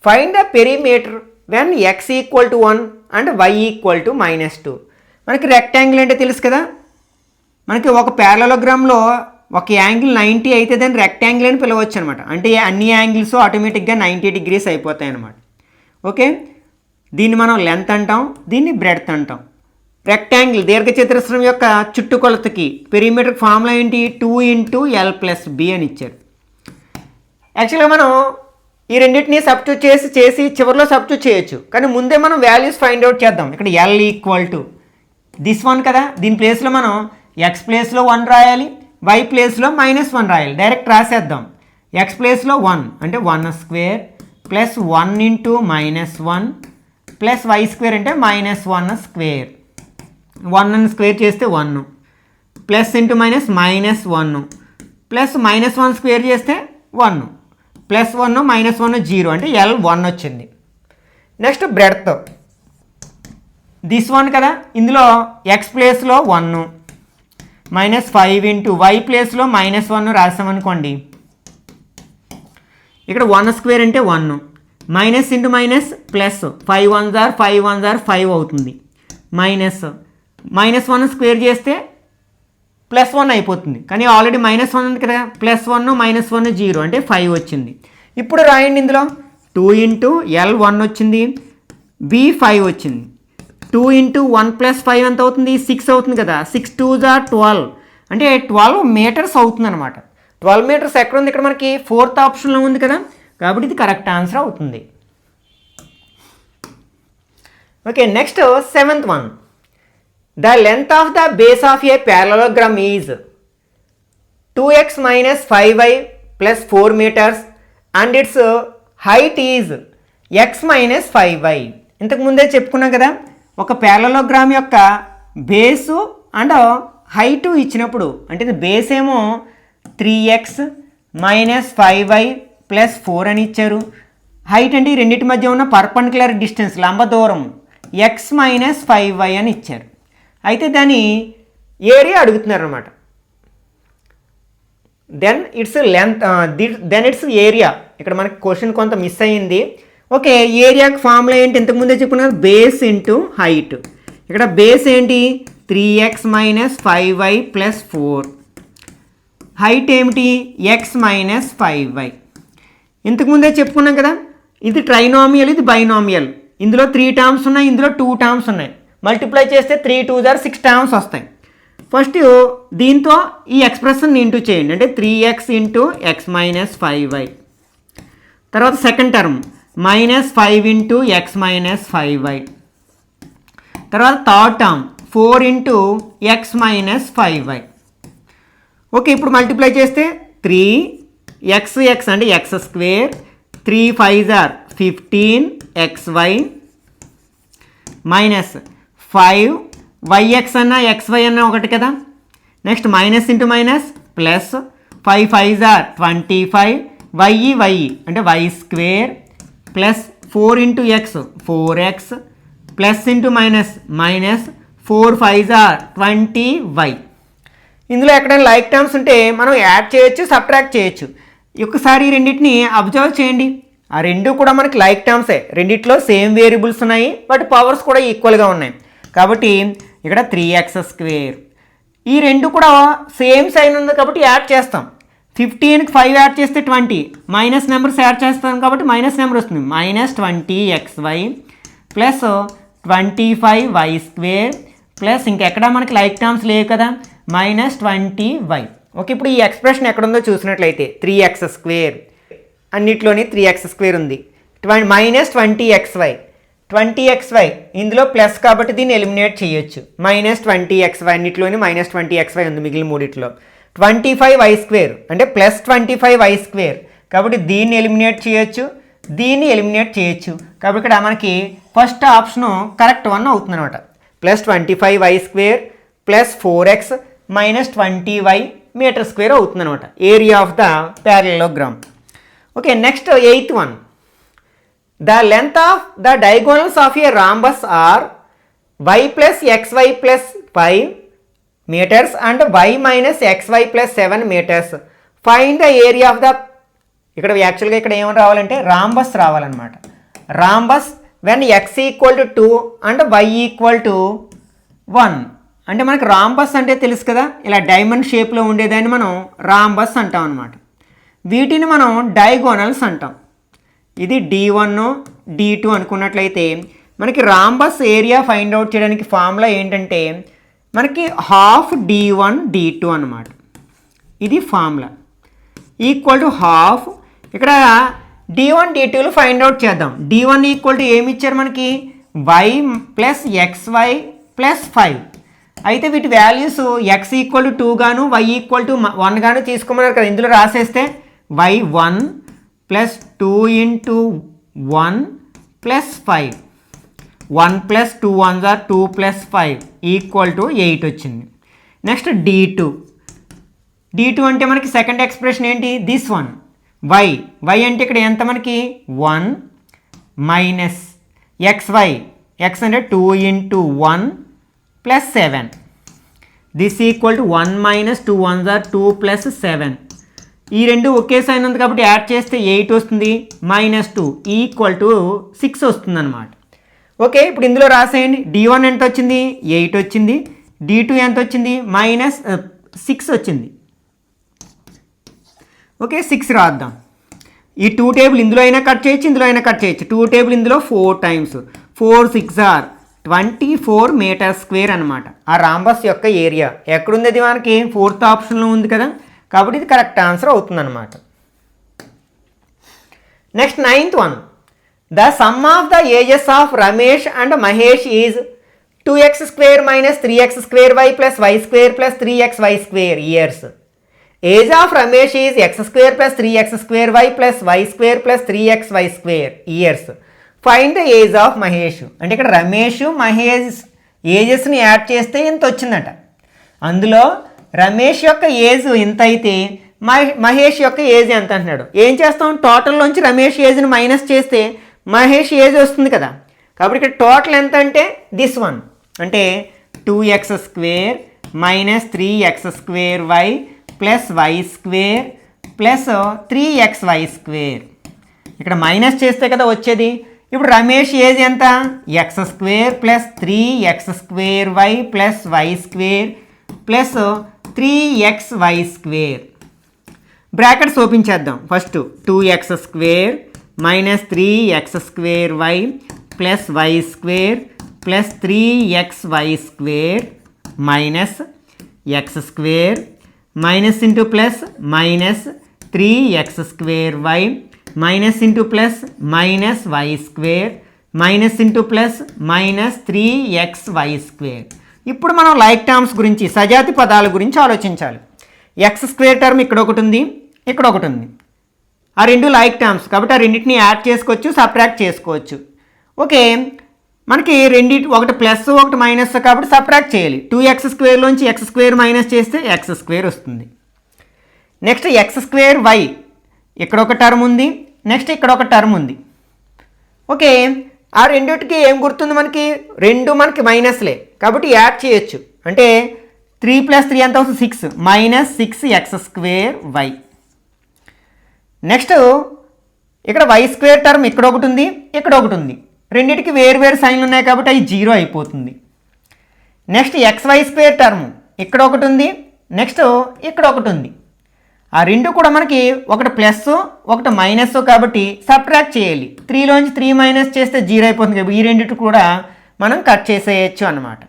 Find the perimeter when x = 1 and y = -2. మనకి rectangle అంటే తెలుసు కదా. మనకి ఒక ప్యారలలోగ్రామ్లో ఒక యాంగిల్ 90 అయితే దాన్ని రెక్టాంగిల్ అని పిలవచ్చు అనమాట. అంటే అన్ని యాంగిల్స్ ఆటోమేటిక్గా 90 degrees అయిపోతాయి అన్నమాట. ఓకే, దీన్ని మనం లెంత్ అంటాం, దీన్ని బ్రెడ్త్ అంటాం. రెక్టాంగిల్ దీర్ఘచతురస్రం యొక్క చుట్టుకొలతకి పెరిమీటర్ ఫార్ములా ఏంటి, 2 × L + B అని ఇచ్చారు. యాక్చువల్గా మనం ఈ రెండింటిని సబ్స్టిట్యూట్ చేసి చివరిలో సబ్స్టిట్యూట్ చేయొచ్చు, కానీ ముందే మనం వాల్యూస్ ఫైండ్ అవుట్ చేద్దాం. ఇక్కడ L = దిస్ వన్ కదా, దీని ప్లేస్లో మనం ఎక్స్ ప్లేస్లో 1 రాయాలి, వై ప్లేస్లో -1 రాయాలి. డైరెక్ట్ రాసేద్దాం. ఎక్స్ ప్లేస్లో 1 అంటే 1² + 1 × -1 + y² అంటే -1². 1 స్క్వేర్ చేస్తే 1 plus into minus -1 plus -1 square చేస్తే 1 +1 -1 0 అంటే L 1 వచ్చింది. నెక్స్ట్ బ్రెడ్త్ దిస్ వన్ కదా, ఇందులో ఎక్స్ ప్లేస్లో 1 -5 × వై ప్లేస్లో -1 రాసామనుకోండి. ఇక్కడ 1² అంటే 1 minus into minus plus 5 1s are 5 1s are 5 అవుతుంది. -1 స్క్వేర్ చేస్తే +1 అయిపోతుంది, కానీ ఆల్రెడీ -1 ఉంది కదా, +1 -1 0 అంటే 5 వచ్చింది. ఇప్పుడు రాయండి, ఇందులో 2 × L 1 వచ్చింది, B 5 వచ్చింది. 2 × 1 + 5 ఎంత అవుతుంది, 6 అవుతుంది కదా. 6 2s are 12 అంటే 12 మీటర్స్ అవుతుంది అనమాట. 12 మీటర్స్ ఎక్కడ ఉంది, ఇక్కడ మనకి 4th ఆప్షన్లో ఉంది కదా, కాబట్టి ఇది కరెక్ట్ ఆన్సర్ అవుతుంది. Okay, next 7th one. The length of the base of A parallelogram is 2x - 5y + 4 meters and its height is x - 5y. ఇంతకు ముందే చెప్పుకున్నాం కదా, ఒక ప్యారలలోగ్రామ్ యొక్క బేసు అండ్ హైటు ఇచ్చినప్పుడు, అంటే ఇది బేస్ ఏమో 3x - 5y + 4 అని ఇచ్చారు. హైట్ అంటే ఈ రెండింటి మధ్య ఉన్న పర్పెండిక్యులర్ డిస్టెన్స్ లంబ దూరం x - 5y అని ఇచ్చారు. అయితే దాని ఏరియా అడుగుతున్నారు అనమాట. Then its length, then its area. ఇక్కడ మనకి క్వశ్చన్ కొంత మిస్ అయ్యింది. ఓకే, ఏరియాకి ఫార్ములా ఏంటి, ఇంతకుముందే చెప్పుకున్నారు, బేస్ ఇంటూ హైట్. ఇక్కడ బేస్ ఏంటి, 3x - 5y + 4. హైట్ ఏమిటి, x - 5y. ఇంతకుముందే చెప్పుకున్నాం కదా, ఇది ట్రైనామియల్, ఇది బైనామియల్. ఇందులో 3 టర్మ్స్ ఉన్నాయి, ఇందులో 2 టర్మ్స్ ఉన్నాయి. మల్టిప్లై చేస్తే 3 2s are 6 టర్మ్స్ వస్తాయి. ఫస్ట్ దీంతో ఈ ఎక్స్ప్రెషన్ ఇంటూ చేయండి, అంటే 3x × x - 5y. తర్వాత సెకండ్ టర్మ్ -5 × x - 5y. తర్వాత third term 4 × x - 5y. Okay, ఇప్పుడు మల్టిప్లై చేస్తే 3x అంటే x², 3 5s are 15xy -5 yx అన్న xy అన్న ఒకటి కదా. Next minus into minus plus 5 5s are 25 y అంటే y² plus 4 × x 4x plus into minus -4 5s are 20y. ఇందులో ఎక్కడైనా లైక్ టర్మ్స్ ఉంటే మనం యాడ్ చేయొచ్చు, సబ్ట్రాక్ట్ చేయొచ్చు. ఒక్కసారి రెండింటిని అబ్జర్వ్ చేయండి, ఆ రెండు కూడా మనకి లైక్ టర్మ్సే. రెండిట్లో సేమ్ వేరియబుల్స్ ఉన్నాయి, బట్ పవర్స్ కూడా ఈక్వల్గా ఉన్నాయి. కాబట్టి ఇక్కడ 3x². ఈ రెండు కూడా సేమ్ సైన్ ఉంది కాబట్టి యాడ్ చేస్తాం. 15కి 5 యాడ్ చేస్తే 20, మైనస్ నెంబర్స్ యాడ్ చేస్తాం కాబట్టి మైనస్ నెంబర్ వస్తుంది. -20xy ప్లస్ 25y² ప్లస్ ఇంకెక్కడ మనకి లైక్ టర్మ్స్ లేవు కదా, -20y. ఓకే, ఇప్పుడు ఈ ఎక్స్ప్రెషన్ ఎక్కడుందో చూసినట్లయితే 3x² అన్నిట్లోని 3x² ఉంది. -20xy 20xy ఇందులో ప్లస్ కాబట్టి దీన్ని ఎలిమినేట్ చేయొచ్చు. -20xy అన్నిట్లోని -20xy ఉంది మిగిలిన మూడిట్లో. 25y² అంటే +25y² కాబట్టి దీన్ని ఎలిమినేట్ చేయొచ్చు, దీన్ని ఎలిమినేట్ చేయొచ్చు. కాబట్టి ఇక్కడ మనకి ఫస్ట్ ఆప్షను కరెక్ట్ వన్ అవుతుంది అనమాట. +25y² +4x -20y m² అవుతుంది అనమాట area of the parallelogram. Okay, next 8th one. The length of the diagonals of a rhombus are y plus xy plus 5 meters and y minus xy plus 7 meters. Find the area of the ఇక్కడ యాక్చువల్గా ఇక్కడ ఏమని రావాలంటే rhombus రావాలన్నమాట. Rhombus when x equal to 2 and y equal to 1 అంటే మనకి rhombus అంటే తెలుసు కదా, ఇలా డైమండ్ షేప్లో ఉండేదాన్ని మనం రాంబస్ అంటాం అనమాట. వీటిని మనం డయాగోనల్స్ అంటాం. ఇది D1 D2 అనుకున్నట్లయితే మనకి రాంబస్ ఏరియా ఫైండ్ అవుట్ చేయడానికి ఫార్ములా ఏంటంటే మనకి హాఫ్ D1 D2 అనమాట. ఇది ఫార్ములా ఈక్వల్ టు హాఫ్. ఇక్కడ D1 D2లు ఫైండ్ అవుట్ చేద్దాం. D1 ఈక్వల్ టు ఏమి ఇచ్చారు మనకి y ప్లస్ xy ప్లస్ 5. అయితే వీటి వాల్యూస్ x ఈక్వల్ టు 2 గాను y ఈక్వల్ టు 1 గాను తీసుకోమన్నారు కదా. ఇందులో రాసేస్తే y 1 plus 2 into 1 plus 5 1 plus 2 1s are 2 plus 5 equal to 8 వచ్చింది. నెక్స్ట్ D2 అంటే మనకి సెకండ్ ఎక్స్ప్రెషన్ ఏంటి, దిస్ వన్ y అంటే ఇక్కడ ఎంత మనకి 1 మైనస్ xy x అంటే 2 into 1 plus 7 this equal to 1 minus 2 1s are 2 plus 7. ఈ రెండు ఒకే సైన్ ఉంది కాబట్టి యాడ్ చేస్తే 8 వస్తుంది, -2 ఈక్వల్ టు 6 వస్తుంది అనమాట. ఓకే, ఇప్పుడు ఇందులో రాసేయండి. D1 ఎంత వచ్చింది 8 వచ్చింది, D2 ఎంత వచ్చింది -6 వచ్చింది. ఓకే, 6 రాద్దాం. ఈ 2 టేబుల్ ఇందులో అయినా కట్ చేయొచ్చు, ఇందులో అయినా కట్ చేయొచ్చు. 2 టేబుల్ ఇందులో 4 టైమ్స్ 4 6 are 24 m² అనమాట. ఆ రాంబస్ యొక్క ఏరియా ఎక్కడుంది, అది మనకి 4th ఆప్షన్లో ఉంది కదా, కాబట్టి ఇది కరెక్ట్ ఆన్సర్ అవుతుందన్నమాట. Next 9th one. The sum of the ages of Ramesh and Mahesh is 2x² - 3x² y + y² + 3xy² years. Age of Ramesh is x² + 3x² y + y² + 3xy² years. Find the age of Mahesh అంటే ఇక్కడ Ramesh Mahesh ఏజెస్ని add చేస్తే ఇంత వచ్చిందట. అందులో రమేష్ యొక్క age ఎంత అయితే మహేష్ యొక్క ఏజ్ ఎంత అంటున్నాడు. ఏం చేస్తాం, టోటల్లోంచి రమేష్ ఏజ్ని మైనస్ చేస్తే మహేష్ ఏజ్ వస్తుంది కదా. కాబట్టి ఇక్కడ టోటల్ ఎంత అంటే దిస్ వన్ అంటే 2x² - 3x² y + y² + 3xy². ఇక్కడ మైనస్ చేస్తే కదా వచ్చేది. ఇప్పుడు రమేష్ ఏజ్ ఎంత, x² + 3x² y + y² + 3xy². Brackets open చేద్దాం. First 2x² - 3x² y + y² + 3xy² minus x² minus into plus minus 3x² y minus into plus minus y² minus into plus minus 3xy². ఇప్పుడు మనం like terms గురించి, సజాతి పదాల గురించి ఆలోచించాలి. x² term ఇక్కడ ఒకటి ఉంది, ఇక్కడ ఒకటి ఉంది. ఆ రెండు లైక్ టర్మ్స్ కాబట్టి ఆ రెండింటిని యాడ్ చేసుకోవచ్చు, సబ్ట్రాక్ట్ చేసుకోవచ్చు. ఓకే, మనకి ఒకటి ప్లస్ ఒకటి మైనస్ కాబట్టి సబ్ట్రాక్ట్ చేయాలి. 2x² x² మైనస్ చేస్తే x² వస్తుంది. నెక్స్ట్ x² y ఇక్కడ ఒక టర్మ్ ఉంది, నెక్స్ట్ ఇక్కడ ఒక టర్మ్ ఉంది. ఓకే, ఆ రెండింటికి ఏం గుర్తుంది మనకి, రెండు మనకి మైనస్లే కాబట్టి యాడ్ చేయొచ్చు. అంటే 3 + 3 ఎంత అవుతుంది 6 -6x² y. నెక్స్ట్ ఇక్కడ y² టర్మ్ ఇక్కడ ఒకటి ఉంది, ఇక్కడ ఒకటి ఉంది. రెండింటికి వేరు సైన్లు ఉన్నాయి కాబట్టి అవి 0 అయిపోతుంది. నెక్స్ట్ xy² టర్మ్ ఇక్కడ ఒకటి ఉంది, నెక్స్ట్ ఇక్కడ ఒకటి ఉంది. ఆ రెండు కూడా మనకి ఒకటి ప్లస్ ఒకటి మైనస్ కాబట్టి సబ్ట్రాక్ట్ చేయాలి. 3లోంచి 3 మైనస్ చేస్తే 0 అయిపోతుంది కాబట్టి ఈ రెండింటి కూడా మనం కట్ చేసేయచ్చు అన్నమాట.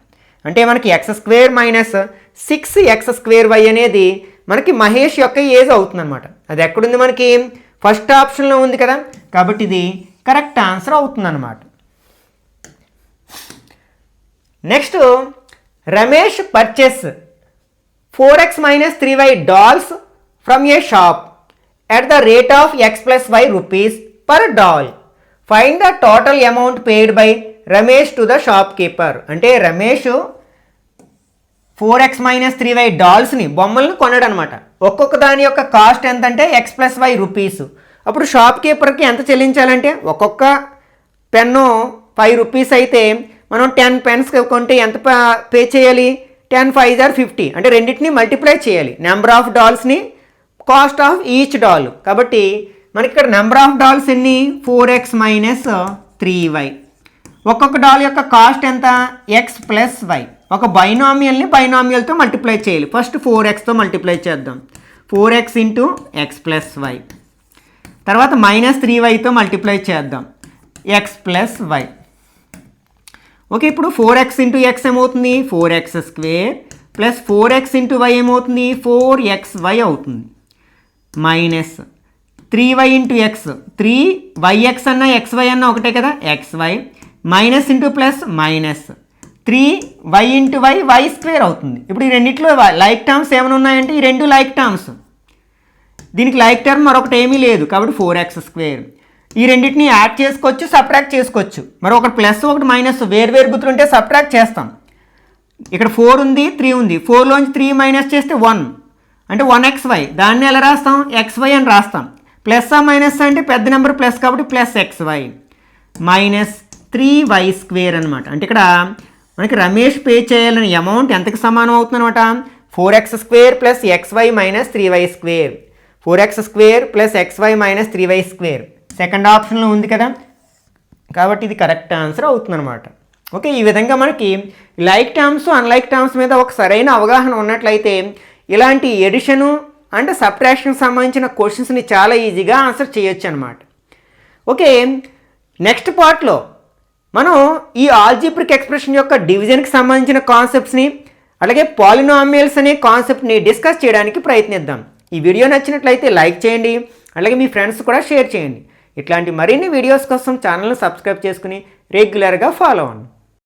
అంటే మనకి x² - 6x² y అనేది మనకి మహేష్ యొక్క ఏజ్ అవుతుందన్నమాట. అది ఎక్కడుంది మనకి ఫస్ట్ ఆప్షన్లో ఉంది కదా, కాబట్టి ఇది కరెక్ట్ ఆన్సర్ అవుతుందన్నమాట. Next Ramesh purchase 4x - 3y dolls from A shop at the rate of x plus y rupees per doll. Find the total amount paid by Ramesh to the shop keeper. అంటే Ramesh 4x - 3y డాల్స్ని బొమ్మలను కొన్నాడు అనమాట. ఒక్కొక్క దాని యొక్క cost ఎంత అంటే x + y rupees. అప్పుడు షాప్ కీపర్కి ఎంత చెల్లించాలంటే ఒక్కొక్క పెన్ను 5 రూపీస్ అయితే మనం 10 పెన్స్ కొంటే ఎంత పే చేయాలి, 10 × 5 = 50. అంటే రెండింటిని మల్టిప్లై చేయాలి, నెంబర్ ఆఫ్ డాల్స్ని కాస్ట్ ఆఫ్ ఈచ్ డాల్. కాబట్టి మనకి ఇక్కడ నెంబర్ ఆఫ్ డాల్స్ ఎన్ని, 4x - 3y. ఒక్కొక్క డాల్ యొక్క కాస్ట్ ఎంత, x + y. ఒక బైనామియల్ని బైనామియల్తో మల్టిప్లై చేయాలి. ఫస్ట్ 4xతో మల్టిప్లై చేద్దాం, 4x × x + y. తర్వాత -3yతో మల్టిప్లై చేద్దాం, x + y. ఓకే, ఇప్పుడు 4x × x ఏమవుతుంది, 4x² + 4x × y ఏమవుతుంది, 4xy అవుతుంది. -3y × x, 3yx అన్న xy అన్న ఒకటే కదా, xy minus into plus minus 3y × y y² అవుతుంది. ఇప్పుడు ఈ రెండిట్లో లైక్ టర్మ్స్ ఏమైనా ఉన్నాయంటే ఈ రెండు లైక్ టర్మ్స్, దీనికి లైక్ టర్మ్ మరొకటి ఏమీ లేదు కాబట్టి 4x². ఈ రెండింటిని యాడ్ చేసుకోవచ్చు, సబ్ట్రాక్ట్ చేసుకోవచ్చు. మరి ఒకటి ప్లస్ ఒకటి మైనస్ వేరు గుర్తులు ఉంటే సబ్ట్రాక్ట్ చేస్తాం. ఇక్కడ 4 ఉంది, 3 ఉంది, 4లోంచి 3 మైనస్ చేస్తే 1 అంటే 1xy. దాన్ని ఎలా రాస్తాం, xy అని రాస్తాం. ప్లస్ మైనస్ అంటే పెద్ద నెంబర్ ప్లస్ కాబట్టి +xy -3y² అనమాట. అంటే ఇక్కడ మనకి రమేష్ పే చేయాలని అమౌంట్ ఎంతకి సమానం అవుతుంది అనమాట, 4x² + xy - 3y². 4x² + xy - 3y². Second ఆప్షన్లో ఉంది కదా, కాబట్టి ఇది కరెక్ట్ ఆన్సర్ అవుతుంది అనమాట. ఓకే, ఈ విధంగా మనకి లైక్ టర్మ్స్ అన్లైక్ టర్మ్స్ మీద ఒక సరైన అవగాహన ఉన్నట్లయితే ఇలాంటి ఎడిషను అండ్ సబ్ట్రాక్షన్కి సంబంధించిన క్వశ్చన్స్ని చాలా ఈజీగా ఆన్సర్ చేయొచ్చు అనమాట. ఓకే, నెక్స్ట్ పార్ట్లో మనం ఈ ఆల్జీబ్రిక్ ఎక్స్ప్రెషన్ యొక్క డివిజన్కి సంబంధించిన కాన్సెప్ట్స్ని అలాగే పాలినామియల్స్ అనే కాన్సెప్ట్ని డిస్కస్ చేయడానికి ప్రయత్నిద్దాం. ఈ వీడియో నచ్చినట్లయితే లైక్ చేయండి, అలాగే మీ ఫ్రెండ్స్ కూడా షేర్ చేయండి. ఇట్లాంటి మరిన్ని వీడియోస్ కోసం ఛానల్ని సబ్స్క్రైబ్ చేసుకుని రెగ్యులర్గా ఫాలో అవ్వండి.